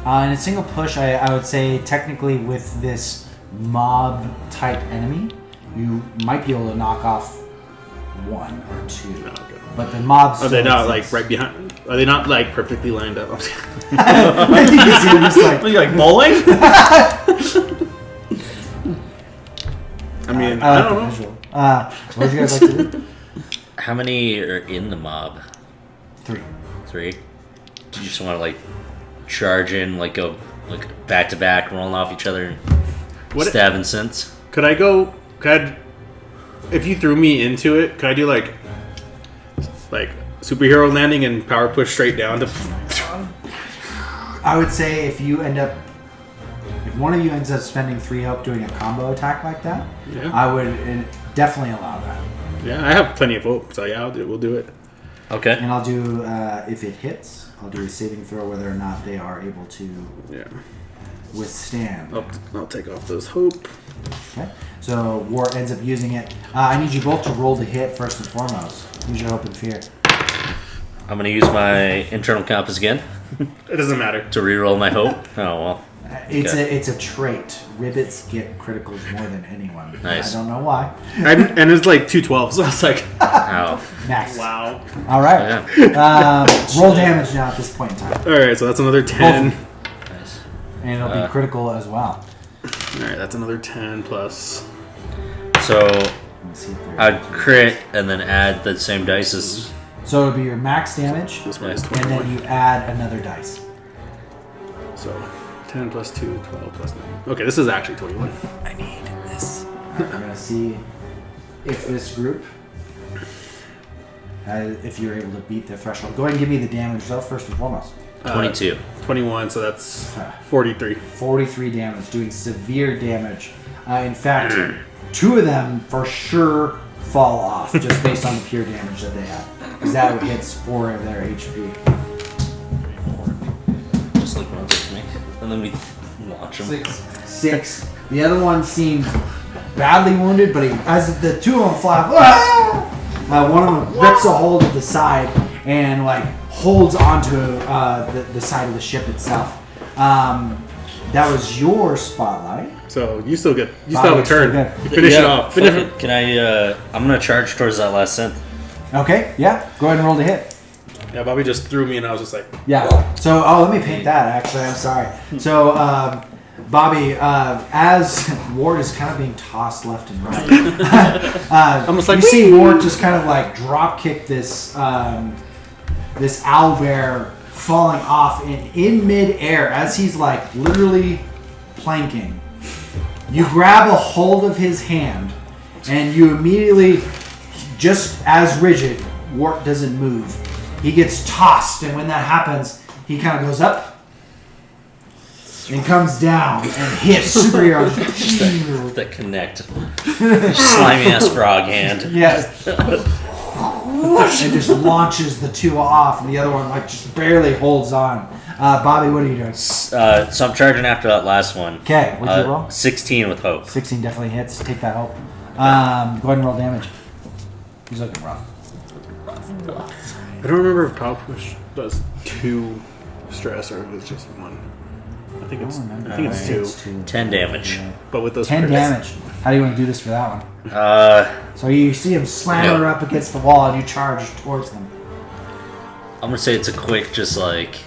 In a single push, I would say technically with this mob type enemy, you might be able to knock off 1 or 2. Oh, okay. But the mobs. Are they not like right behind? Are they not like perfectly lined up? Are you like bowling? I mean, I I like don't the know. visual. What would you guys like to do? How many are in the mob? 3. 3? Do you just want to like charge in, like go like back to back, rolling off each other, and What- stabbing synths? Could I go? If you threw me into it, could I do like superhero landing and power push straight down to? I would say if one of you ends up spending 3 hope doing a combo attack like that, Yeah. I would definitely allow that. Yeah, I have plenty of hope, so yeah, we'll do it. Okay. And I'll do, if it hits, I'll do a saving throw whether or not they are able to Yeah, withstand. I'll take off those hope. Okay. So Wart ends up using it. I need you both to roll the hit first and foremost. Use your hope and fear. I'm gonna use my internal compass again It doesn't matter. to reroll my hope. Oh well. It's a trait. Ribbets get criticals more than anyone. Nice. I don't know why. And it's like 212, so I was like, Ow. Max. wow. All right. Yeah. Roll damage now at this point in time. All right, so that's another 10. Nice. And it'll be critical as well. All right, that's another 10 plus. So Let's see if they're- I'd crit and then add the same dice as. So it'll be your max damage, This one is and 21. then you add another dice. So 10 plus 2, 12 plus 9. Okay, this is actually 21. I need this. We're gonna see if this group, if you're able to beat the threshold. Go ahead and give me the damage though, first and foremost. 22. 21, so that's 43. 43 damage, doing severe damage In fact, 2 of them for sure fall off just based on the pure damage that they had. Because that hits 4 of their HP. Just like one with me. And then we launch him. 6. The other one seems badly wounded, but as the 2 of them fly off, one of them rips a hold of the side and like holds onto the side of the ship itself. That was your spotlight. So you still have a turn. You finish it off. Can I? I'm gonna charge towards that last synth. Okay, yeah. Go ahead and roll to hit. Yeah, Bobby just threw me and I was just like... Yeah. So, let me paint that, actually. I'm sorry. So, Bobby, as Wart is kind of being tossed left and right, almost like you see Wart just kind of like drop kick this this owlbear falling off in mid-air as he's like literally planking. You grab a hold of his hand and you immediately, just as rigid, Wart doesn't move. He gets tossed, and when that happens, he kind of goes up and comes down and hits super hard. That connect. Slimy ass frog hand. Yes. It just launches the 2 off, and the other one like just barely holds on. Bobby, what are you doing? So I'm charging after that last one. Okay, what'd you roll? 16 with hope. 16 definitely hits. Take that hope. Go ahead and roll damage. He's looking rough. I don't remember if Power Push does 2 stress or if it's just 1. I think it's 2. 10 damage. But with those 10 crits. damage. How do you want to do this for that one? So you see him slam her up against the wall and you charge towards him. I'm gonna say it's a quick, just like,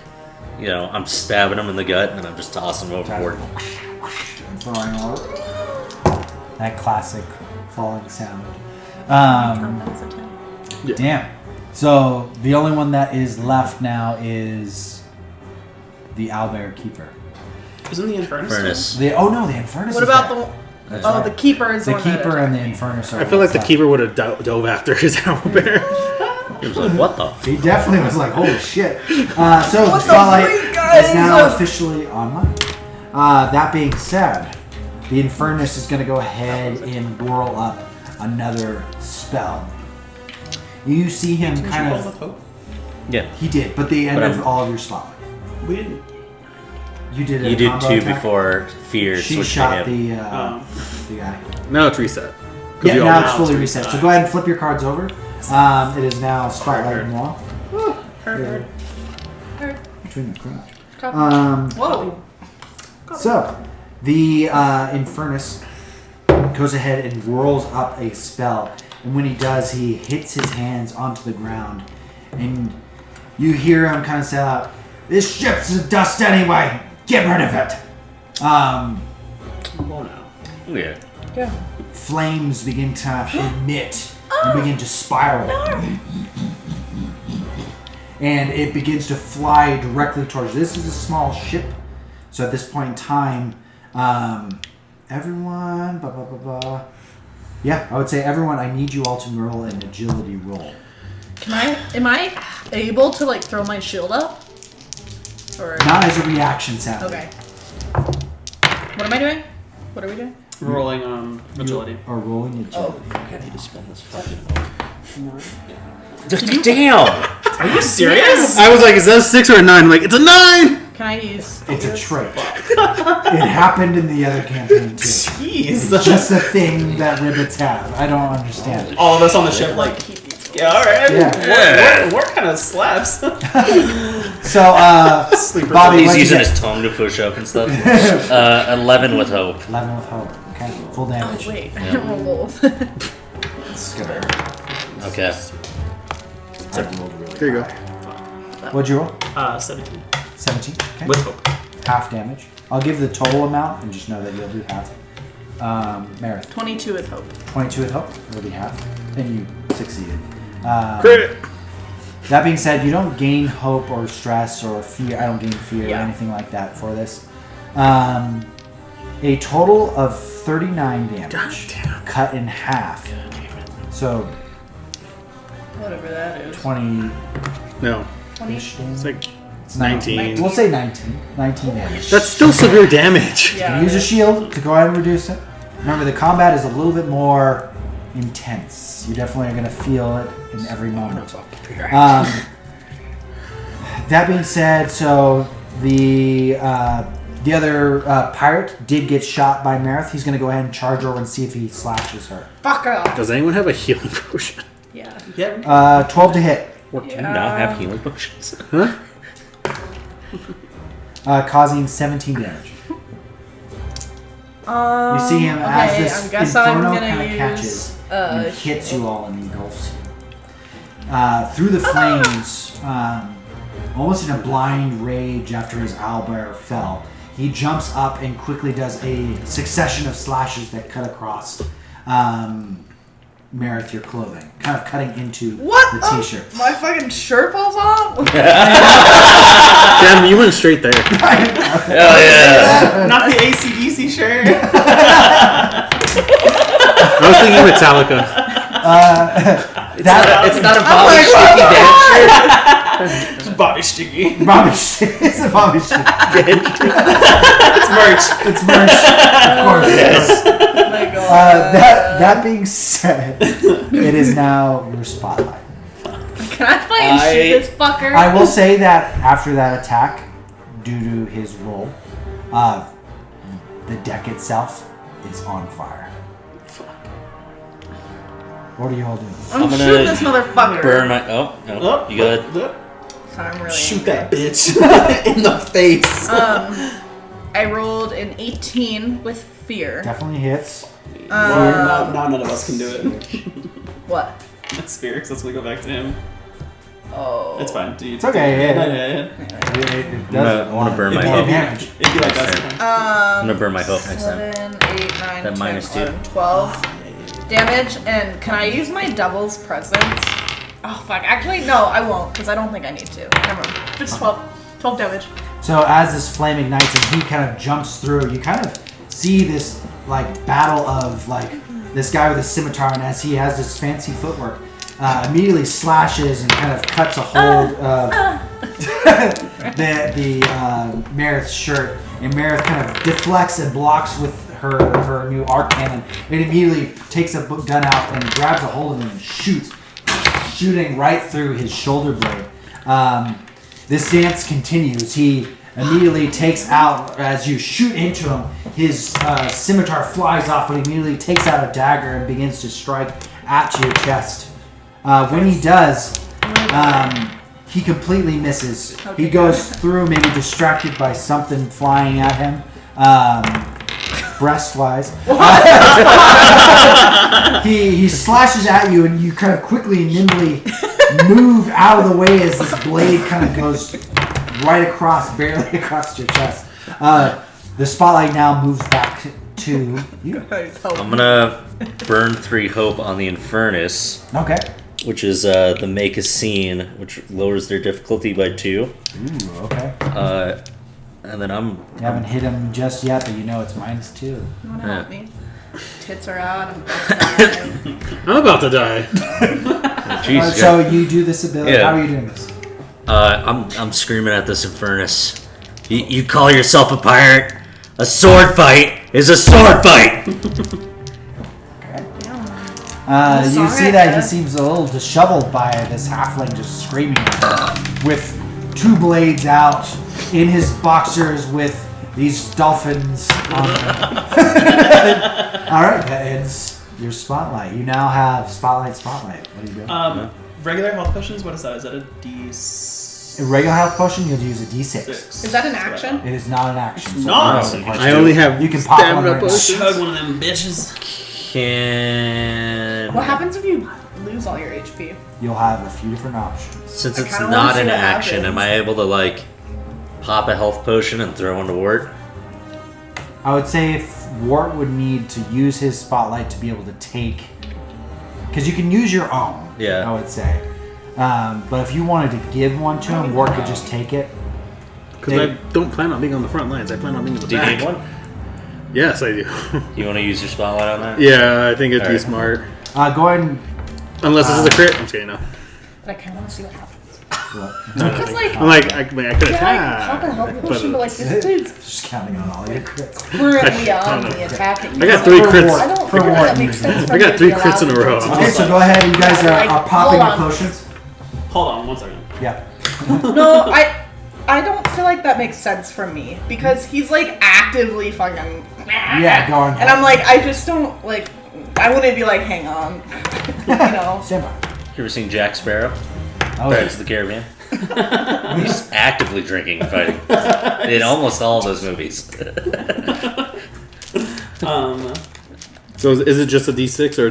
I'm stabbing him in the gut and then I'm just tossing him overboard. Throwing over. That classic falling sound. That's a 10. Damn. So the only one that is left now is the Owlbear Keeper. Isn't the Infernus? Infernus. The Infernus. What is about dead. the Keeper is The one that Keeper and the attacked me. Infernus are I feel like the left. Keeper would have dove after his Owlbear. He was like, what the He definitely was like, holy shit. So the What the spotlight freak, guys? is now officially online. That being said, the Infernus is going to go ahead and whirl up another spell. You see him kind Roll of... with hope? Yeah. He did, but the end But of all of your spotlight. We didn't. You did a You did combo 2 attack. before fear She switched shot to him. the guy. Now it's reset. 'Cause Yeah, we all now know it's fully it's reset. So reset. go ahead and flip your cards over. It is now Spotlight and Wall. Heard. Between the crowd. Whoa. So, the Infernus goes ahead and whirls up a spell. And when he does, he hits his hands onto the ground. And you hear him kind of say out, "This ship's dust anyway. Get rid of it." Well, now. Yeah. Yeah. Flames begin to emit and begin to spiral. And it begins to fly directly towards you. This is a small ship. So at this point in time, everyone, yeah, I would say everyone, I need you all to roll an agility roll. Am I able to like throw my shield up? Or Not as a reaction sound. okay. What am I doing? What are we doing? Rolling agility. Or rolling agility. I need to spend this fucking Damn! Are you serious? I was like, is that a 6 or a 9? I'm like, it's a 9! Can I use? It's a trait. It happened in the other campaign too. Jeez. It's just a thing that ribbits have. I don't understand it. All of us on the ship, like, Keep these. yeah, alright. Yeah. Wart kind of slaps. So, Sleeper. Bobby, He's what'd you using get? his tongue to push up and stuff. 11 with hope. 11 with hope. Okay, full Oh damage. wait, I can roll both. Okay. There you go. What'd you roll? 17. 17. Okay. With hope. Half damage. I'll give the total amount and just know that you'll do half. Meredith. 22 with hope. 22 with hope. It'll be half. Then you succeeded. Crit! That being said, you don't gain hope or stress or fear. I don't gain fear Yeah. or anything like that for this. A total of 39 damage. Cut in half. So Whatever that is. 20. No. 20. It's like It's 19. We'll say 19. 19 damage. That's still severe damage. Yeah. Use a shield to go ahead and reduce it. Remember, the combat is a little bit more intense. You definitely are going to feel it in every moment. That being said, so the other pirate did get shot by Meredith. He's going to go ahead and charge over and see if he slashes her. Fuck off. Does anyone have a healing potion? Yeah. 12 to hit. Or do you not have healing potions? Huh? Causing 17 damage. You see him as this Inferno kind of catches and hits you all and engulfs you. Through the flames, almost in a blind rage after his owlbear fell, he jumps up and quickly does a succession of slashes that cut across Meredith, your clothing, kind of cutting into the t-shirt. My fucking shirt falls off? Damn, you went straight there. Hell yeah! Not the AC/DC shirt. I was thinking Metallica. It's not a Bobby Sticky dance shirt. It's Bobby Sticky. It's a Bobby Sticky. It's merch. It's merch. Of course. Yes. Oh my god. That being said, it is now your spotlight. Can I fucking shoot this fucker? I will say that after that attack, due to his roll, the deck itself is on fire. What are you all doing? I'm gonna shooting this motherfucker. Burn my. Oh, no. You good? So I'm really Shoot angry. that bitch in the face. I rolled an 18 with fear. Definitely hits. Now none of us can do it. What? That's Spear, so let's go back to him. Oh. It's fine. It's okay. Yeah. It doesn't. I want to burn my It'd be hope. damage. It'd be like that. I'm gonna burn my hope next time. 7, 8, 9, That 10, minus 2. 11, 12 damage. And can I use my devil's presence? Oh, fuck. Actually, no, I won't, because I don't think I need to. Never mind. Just 12 damage. So as this flame ignites and he kind of jumps through, you kind of see this like battle of like this guy with a scimitar, and as he has this fancy footwork, immediately slashes and kind of cuts a hold of the Meredith's shirt, and Meredith kind of deflects and blocks with her new arc cannon. It immediately takes a gun out and grabs a hold of him and shoots, shooting right through his shoulder blade. This dance continues. He immediately takes out, as you shoot into him, his scimitar flies off, but he immediately takes out a dagger and begins to strike at your chest. When he does, he completely misses. Okay, He goes through, maybe distracted by something flying at him, breast-wise. He slashes at you, and you kind of quickly and nimbly move out of the way as this blade kind of goes right across, barely across your chest. The spotlight now moves back to you. I'm gonna burn 3 hope on the Infernus, Okay. which is the make a scene, which lowers their difficulty by 2. Ooh, okay. And then You haven't hit him just yet, but you know it's -2. You want to help Yeah. me? Tits are out. I'm I'm about to die. Jesus. So you do this ability. Yeah. How are you doing this? I'm screaming at this Infernus. You call yourself a pirate? A sword fight is a sword fight. You see that he seems a little disheveled by this halfling just screaming at him with 2 blades out in his boxers with these dolphins on them. Alright, that ends your spotlight. You now have spotlight. What are you doing? Regular health potions, what is that? Is that a D6? A regular health potion, you'll use a D6. Is that an action? It is not an action. It's so not. no, I only have You can pop one stamina right now. potions. Chug one of them bitches. Can What happens if you lose all your HP? You'll have a few different options. since I it's kinda wanna not see an what action, happens. am I able to like pop a health potion and throw into Wart? I would say if Wart would need to use his spotlight to be able to take, because you can use your own. Yeah. I would say, but if you wanted to give one to him, Wart could just take it. Because I don't plan on being on the front lines. I plan on being in the Do you back. need one? Yes, I do. You want to use your spotlight on that? Yeah, I think it'd be Alright. smart. Go ahead and Unless this is a crit. I'm scared now. But I kind of want to see what happens. Because like, I'm like, I could attack. how can I help you push him? But like, this dude's Just counting on all your crits. currently on the attacking. I got 3 crits. I don't think that makes sense. I got 3 crits in a row. Okay, so go ahead. You guys are popping your potions. Hold on 1 second. Yeah. No, I don't feel like that makes sense for me because he's like actively fucking. Yeah, go on. And I'm like, I just don't like. I wouldn't be like, hang on, you know. Stand by. You ever seen Jack Sparrow? Oh, Pirates of the Caribbean. He's actively drinking and fighting in almost all those movies. So is it just a D6 or?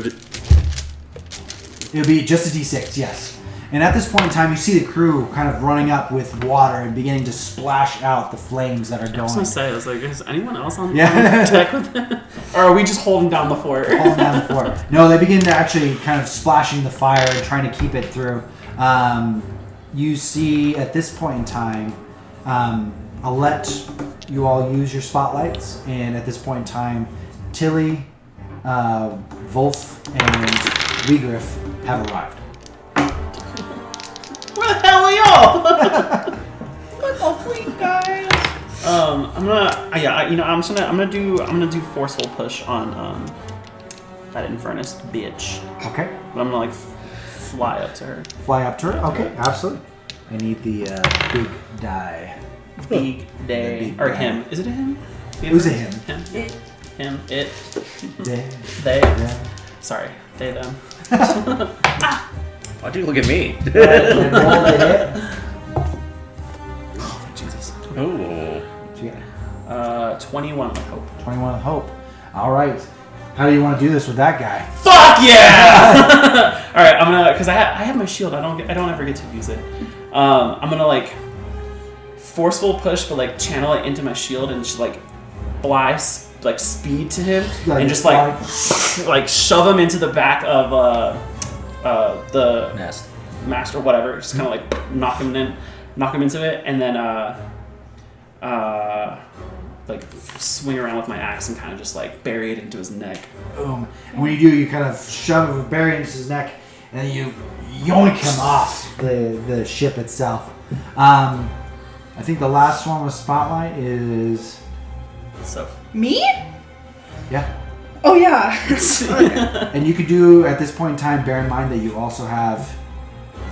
It'll be just a D6, yes. And at this point in time, you see the crew kind of running up with water and beginning to splash out the flames that are going. I was gonna say, I was like, is anyone else on Yeah. deck with that? Or are we just holding down the fort? Holding down the fort. No, they begin to actually kind of splashing the fire and trying to keep it through. You see at this point in time, I'll let you all use your spotlights. And at this point in time, Tilly, Vulf, and Wegriff have arrived. Where the hell are y'all? What the freak, guys? I'm gonna do forceful push on that Infernus bitch. Okay. But I'm gonna like fly up to her. Fly up to her? Okay, absolutely. I need the big die. Big day. big Or guy. him. Is it a him? Who's a him? Him. Him. It. Day. They. Yeah. Sorry. They, them. Why'd you look at me? Roll the hit. Oh, Jesus. Ooh. 21, I hope. 21 of hope. All right. How do you want to do this with that guy? Fuck yeah! All right, I'm gonna, cause I have my shield. I don't ever get to use it. I'm gonna like forceful push, but like channel it into my shield and just like fly like speed to him and just like shove him into the back of the mast or whatever. Just kind of like knock him into it, and then like swing around with my axe and kind of just like bury it into his neck. Boom. And when you do, you kind of shove it, bury it into his neck, and then you yoink him off the ship itself. I think the last one with Spotlight is... So Me? Yeah. Oh yeah. And you could do, at this point in time, bear in mind that you also have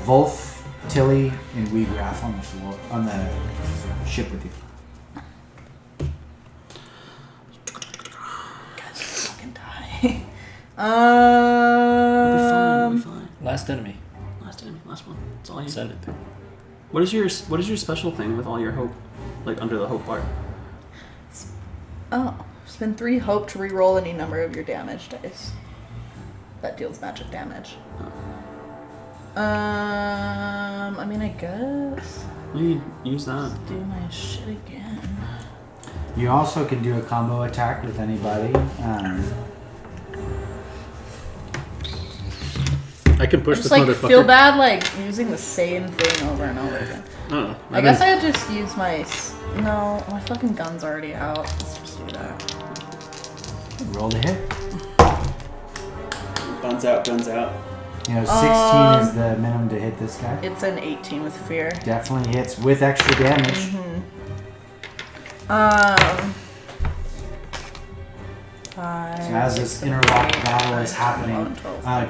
Vulf, Tilly, and Weegraf on the floor, on the ship with you. Guys, fucking die. we'll be fine. Last enemy. Last one. That's all you. Send it. What is your special thing with all your hope, like under the hope bar? Oh, spend 3 hope to reroll any number of your damage dice. That deals magic damage. I mean, I guess. You use that. Do my shit again. You also can do a combo attack with anybody. I can push I this just like motherfucker. feel bad like using the same thing over and over again. Oh, I guess I would just use my... No, my fucking gun's already out. Let's just do that. Roll the hit. Guns out. You know, 16 is the minimum to hit this guy. It's an 18 with fear. Definitely hits with extra damage. So as this interlocked battle is happening,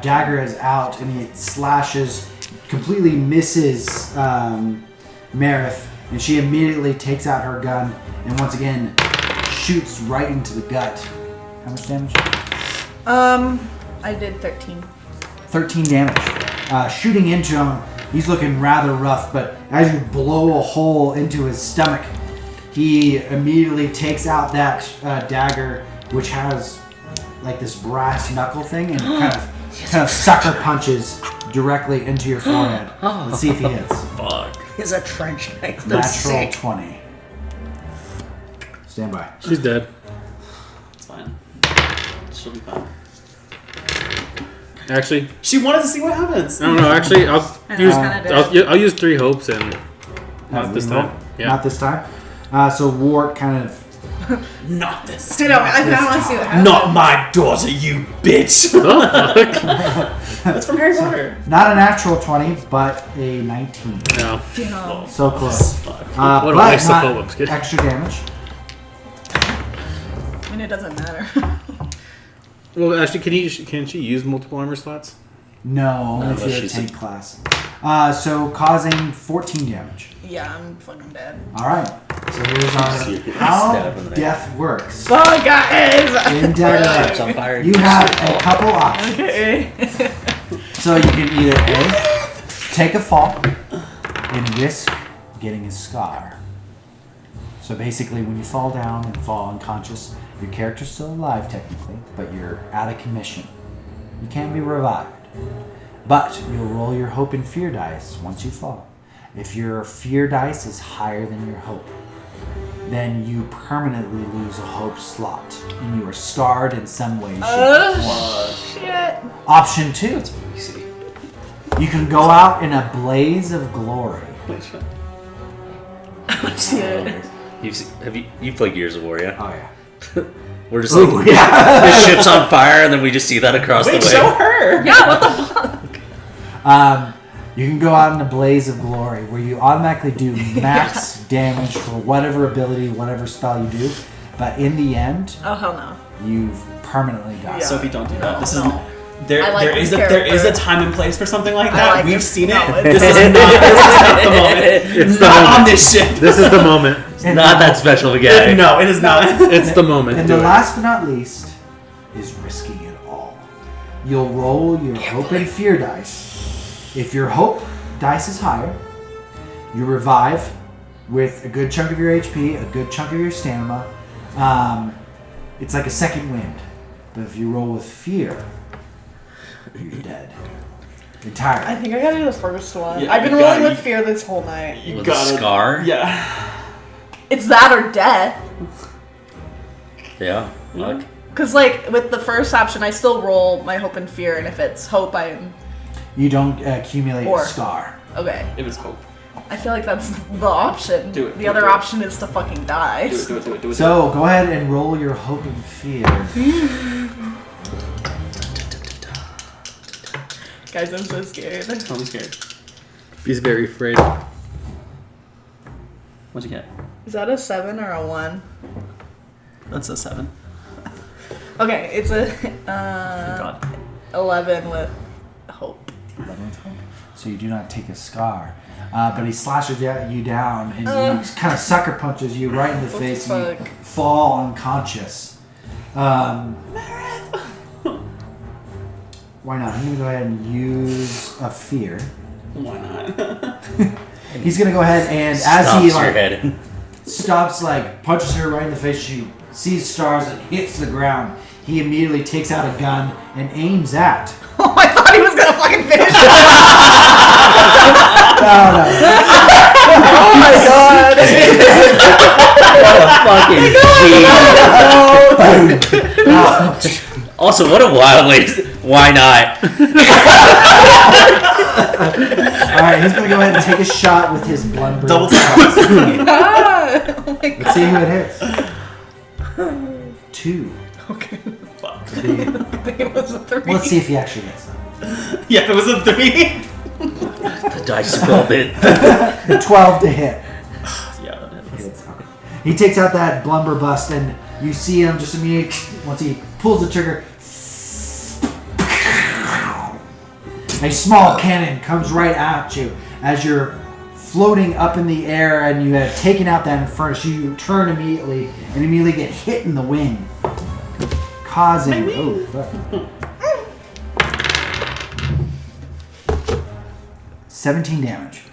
dagger is out and he slashes, completely misses Meredith, and she immediately takes out her gun and once again shoots right into the gut. How much damage? I did 13. 13 damage. Shooting into him, he's looking rather rough, but as you blow a hole into his stomach, he immediately takes out that dagger, which has like this brass knuckle thing, and kind of sucker punches directly into your forehead. Let's see if he hits. Fuck. He's a trench knife. Natural 20. Stand by. She's dead. It's fine. She'll be fine. Actually, She wanted to see what happens. I don't know. Actually, I know, I'll use 3 hopes and not this time. Yeah. Not this time. So Wart kind of... Not this. Dude, I want to see what happens. Not my daughter, you bitch. That's from Harry Potter. Not a natural 20, but a 19. No. Damn. So close. What a But waste of not poems, kid. extra damage. I mean, it doesn't matter. Well, actually, can she use multiple armor slots? No, only if unless you're a she's tank class. So causing 14 damage. Yeah, I'm fucking dead. Alright. So here's our Stab how in the neck. death works. Oh, guys! In It's on dagger, fire. you have a couple options. Okay. So you can either A, take a fall and risk getting a scar. So basically when you fall down and fall unconscious, your character's still alive technically, but you're out of commission. You can be revived. But you'll roll your hope and fear dice once you fall. If your fear dice is higher than your hope, then you permanently lose a hope slot and you are scarred in some way, shape, or form. Shit. Option 2. You can go out in a blaze of glory. Shit. You've played Gears of War, yeah? Oh yeah. We're just like, Ooh, yeah. the ship's on fire, and then we just see that across the way. Show her. Yeah, what the fuck? You can go out in a blaze of glory where you automatically do max damage for whatever ability, whatever spell you do, but in the end, Oh, hell no. you've permanently died. Yeah. Sophie, don't do that. This No. is there. I like There is this there is a character. time and place for something like I that. like We've this. seen it. No, This is not the moment. It's the Not on moment. this ship. This is the moment. And Not that special of a guy. No, it is not. It's the moment. And Do the it. last but not least is risking it all. You'll roll your hope and fear dice. If your hope dice is higher, you revive with a good chunk of your HP, a good chunk of your stamina. It's like a second wind. But if you roll with fear, you're dead. Entirely. I think I gotta do the first one. Yeah, I've been you rolling gotta- with fear this whole night. You With got a scar? Yeah. It's that or death. Yeah. Fuck. Because, like, with the first option, I still roll my hope and fear, and if it's hope, I'm... You don't accumulate Or- a scar. Okay. It was hope. I feel like that's the option. Do it, The do it, other do it. option is to fucking die. Do it. So go ahead and roll your hope and fear. Guys, I'm so scared. Don't be scared. He's very afraid. What'd you get? Is that a 7 or a 1? That's a 7. Okay, it's a Thank God. 11 with hope. So you do not take a scar. But he slashes you down and he kind of sucker punches you right in the face and you fuck? fall unconscious. Why not? I'm going to go ahead and use a fear. Why not? He's going to go ahead and as Stomps he your head. stops, punches her right in the face, she sees stars and hits the ground. He immediately takes out a gun and aims at. Oh, I thought he was gonna fucking finish it. Oh my god. What a fucking G. Also, what a wild lady. Why not? Alright, he's going to go ahead and take a shot with his blunderbuss. Double tap. Oh my god. Let's see who it hits. 2. Okay. Fuck. I think it was a 3. Let's see if he actually gets them. Yeah, if it was a 3. The dice rolled it. 12 to hit. Yeah, that is. Okay. He takes out that blunderbuss and you see him just immediately, once he pulls the trigger, a small cannon comes right at you as you're floating up in the air and you have taken out that Infernus. You turn immediately and immediately get hit in the wing, causing 17 damage.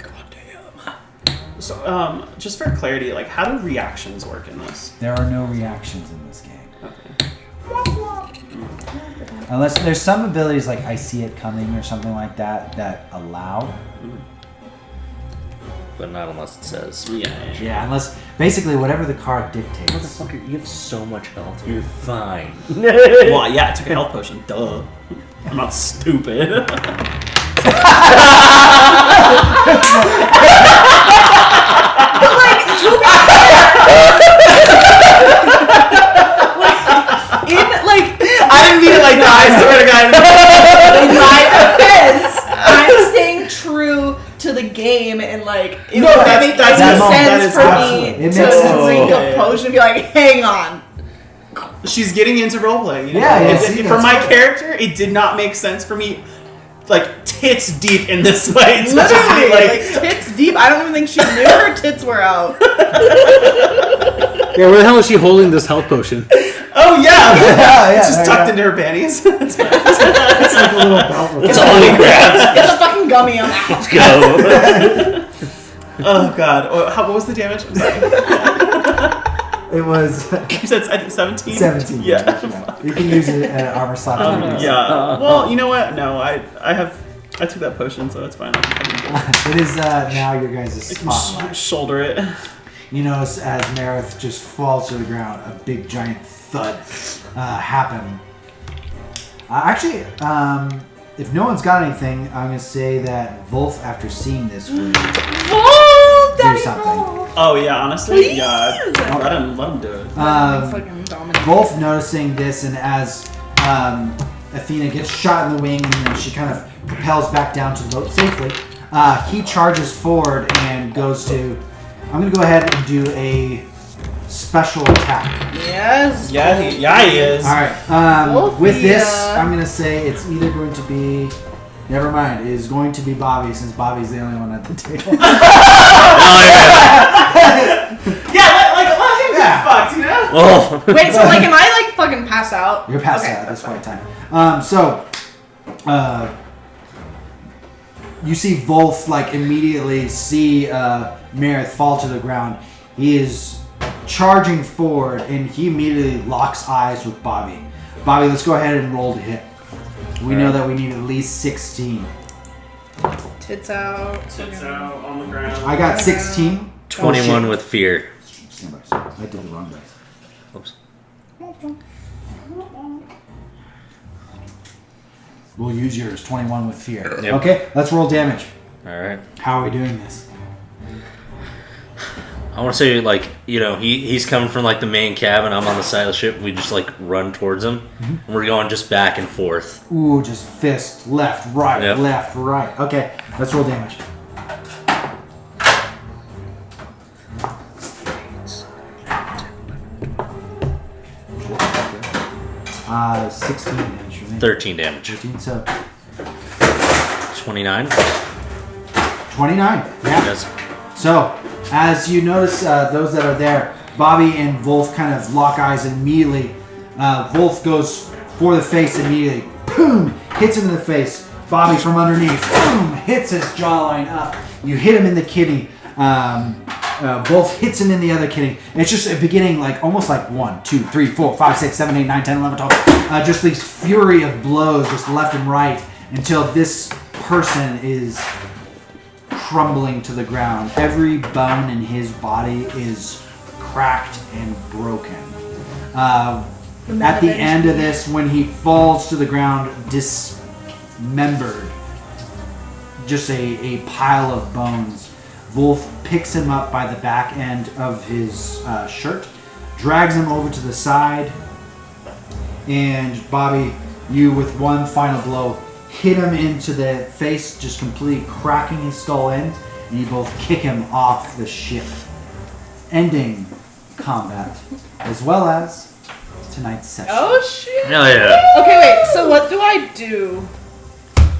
God damn. So, just for clarity, how do reactions work in this? There are no reactions in this game. Okay. Unless there's some abilities like I see it coming or something like that that allow. But not unless it says. Yeah. Yeah, unless basically whatever the card dictates. Motherfucker, you have so much health. You're fine. Well, yeah, I took a health potion. Duh. I'm not stupid. In I didn't mean it like that. I swear to God. in my like it No, would that's- make that's any it. sense That is for absolutely- me it to makes sense. drink Yeah, a yeah. potion and be like, hang on. She's getting into roleplay. You know? Yeah, It- see, for that's my good. character, it did not make sense for me, like tits deep in this fight. to just be Literally, like, like tits deep. I don't even think she knew her tits were out. Yeah, where the hell is she holding this health potion? oh yeah, yeah, it's just there tucked you into her panties. It's like a little belt. It's all he grabs. It's a fucking gummy on that. Go. Oh god, what was the damage? I'm sorry. It was You said I think 17. 17. Yeah. You can use it at armor slot. Yeah. Well, you know what? No, I took that potion, so it's fine. It is now your guys' spot. Shoulder it. You notice as Meredith just falls to the ground, a big giant thud happen. Actually, if no one's got anything, I'm going to say that Vulf, after seeing this, would do something. Oh yeah, honestly, Please. yeah. Let him do it. Fucking dominate. Vulf noticing this, and as Athena gets shot in the wing, and then she kind of propels back down to the boat safely, he charges forward and goes to... I'm going to go ahead and do a special attack. Yes. Yeah, he is. All right. Vulf, With this, yeah. I'm going to say it's either going to be... Never mind. It is going to be Bobby, since Bobby's the only one at the table. Yeah, like let him get fucked, you know? Oh. Wait, so like, am I like fucking passed out? You're passed Okay, out at this that's point in time. You see Vulf like immediately see Meredith fall to the ground. He is charging forward, and he immediately locks eyes with Bobby. Bobby, let's go ahead and roll to hit. We know that we need at least 16. Tits out. Tits out on the ground. I got 16. 21 with fear. Stand by, sorry. I did the wrong dice. Oops. We'll use yours. 21 with fear. Yep. Okay, let's roll damage. All right. How are we doing this? I want to say, like, you know, he's coming from, like, the main cabin. I'm on the side of the ship. We just, like, run towards him. And we're going just back and forth. Ooh, just fist, left, right, Yep. left, right. Okay, let's roll damage. 16 damage for me. 13 damage. 13, so 29. 29. Yeah. Yes. So, as you notice, those that are there, Bobby and Vulf kind of lock eyes immediately. Vulf goes for the face immediately. Boom! Hits him in the face. Bobby from underneath. Boom! Hits his jawline up. You hit him in the kidney. Vulf hits him in the other kidney. And it's just a beginning, like almost like 1, 2, 3, 4, 5, 6, 7, 8, 9, 10, 11, 12. Just these fury of blows, just left and right, until this person is crumbling to the ground. Every bone in his body is cracked and broken. At the end of this, when he falls to the ground, dismembered, just a pile of bones, Vulf picks him up by the back end of his shirt, drags him over to the side, and Bobby, you with one final blow, hit him into the face, just completely cracking his skull end, and you both kick him off the ship, ending combat, as well as tonight's session. Oh shit. Hell yeah. Okay, wait. So what do I do?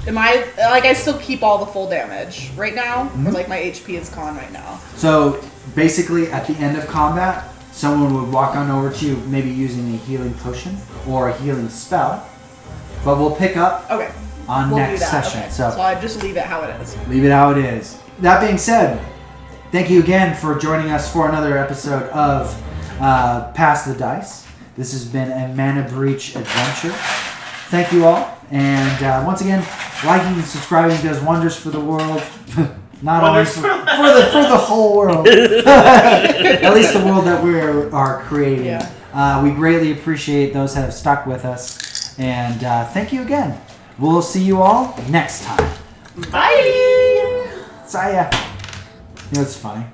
Am I like I still keep all the full damage right now, or like my HP is gone right now? So basically, at the end of combat, someone would walk on over to you, maybe using a healing potion or a healing spell. But we'll pick up Okay. on We'll do next that. session. Okay. So So I just leave it how it is. leave it how it is. That being said, thank you again for joining us for another episode of Pass the Dice. This has been a Mana Breach adventure. Thank you all. And once again, liking and subscribing does wonders for the world. Not only for the whole world. At least the world that we are creating. Yeah. We greatly appreciate those that have stuck with us. And thank you again. We'll see you all next time. Bye. Saya. You know what's funny?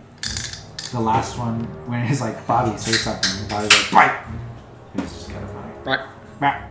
The last one, when it's like, Bobby, say something. And Bobby's like, bite! It's just kind of funny. Right. Bite.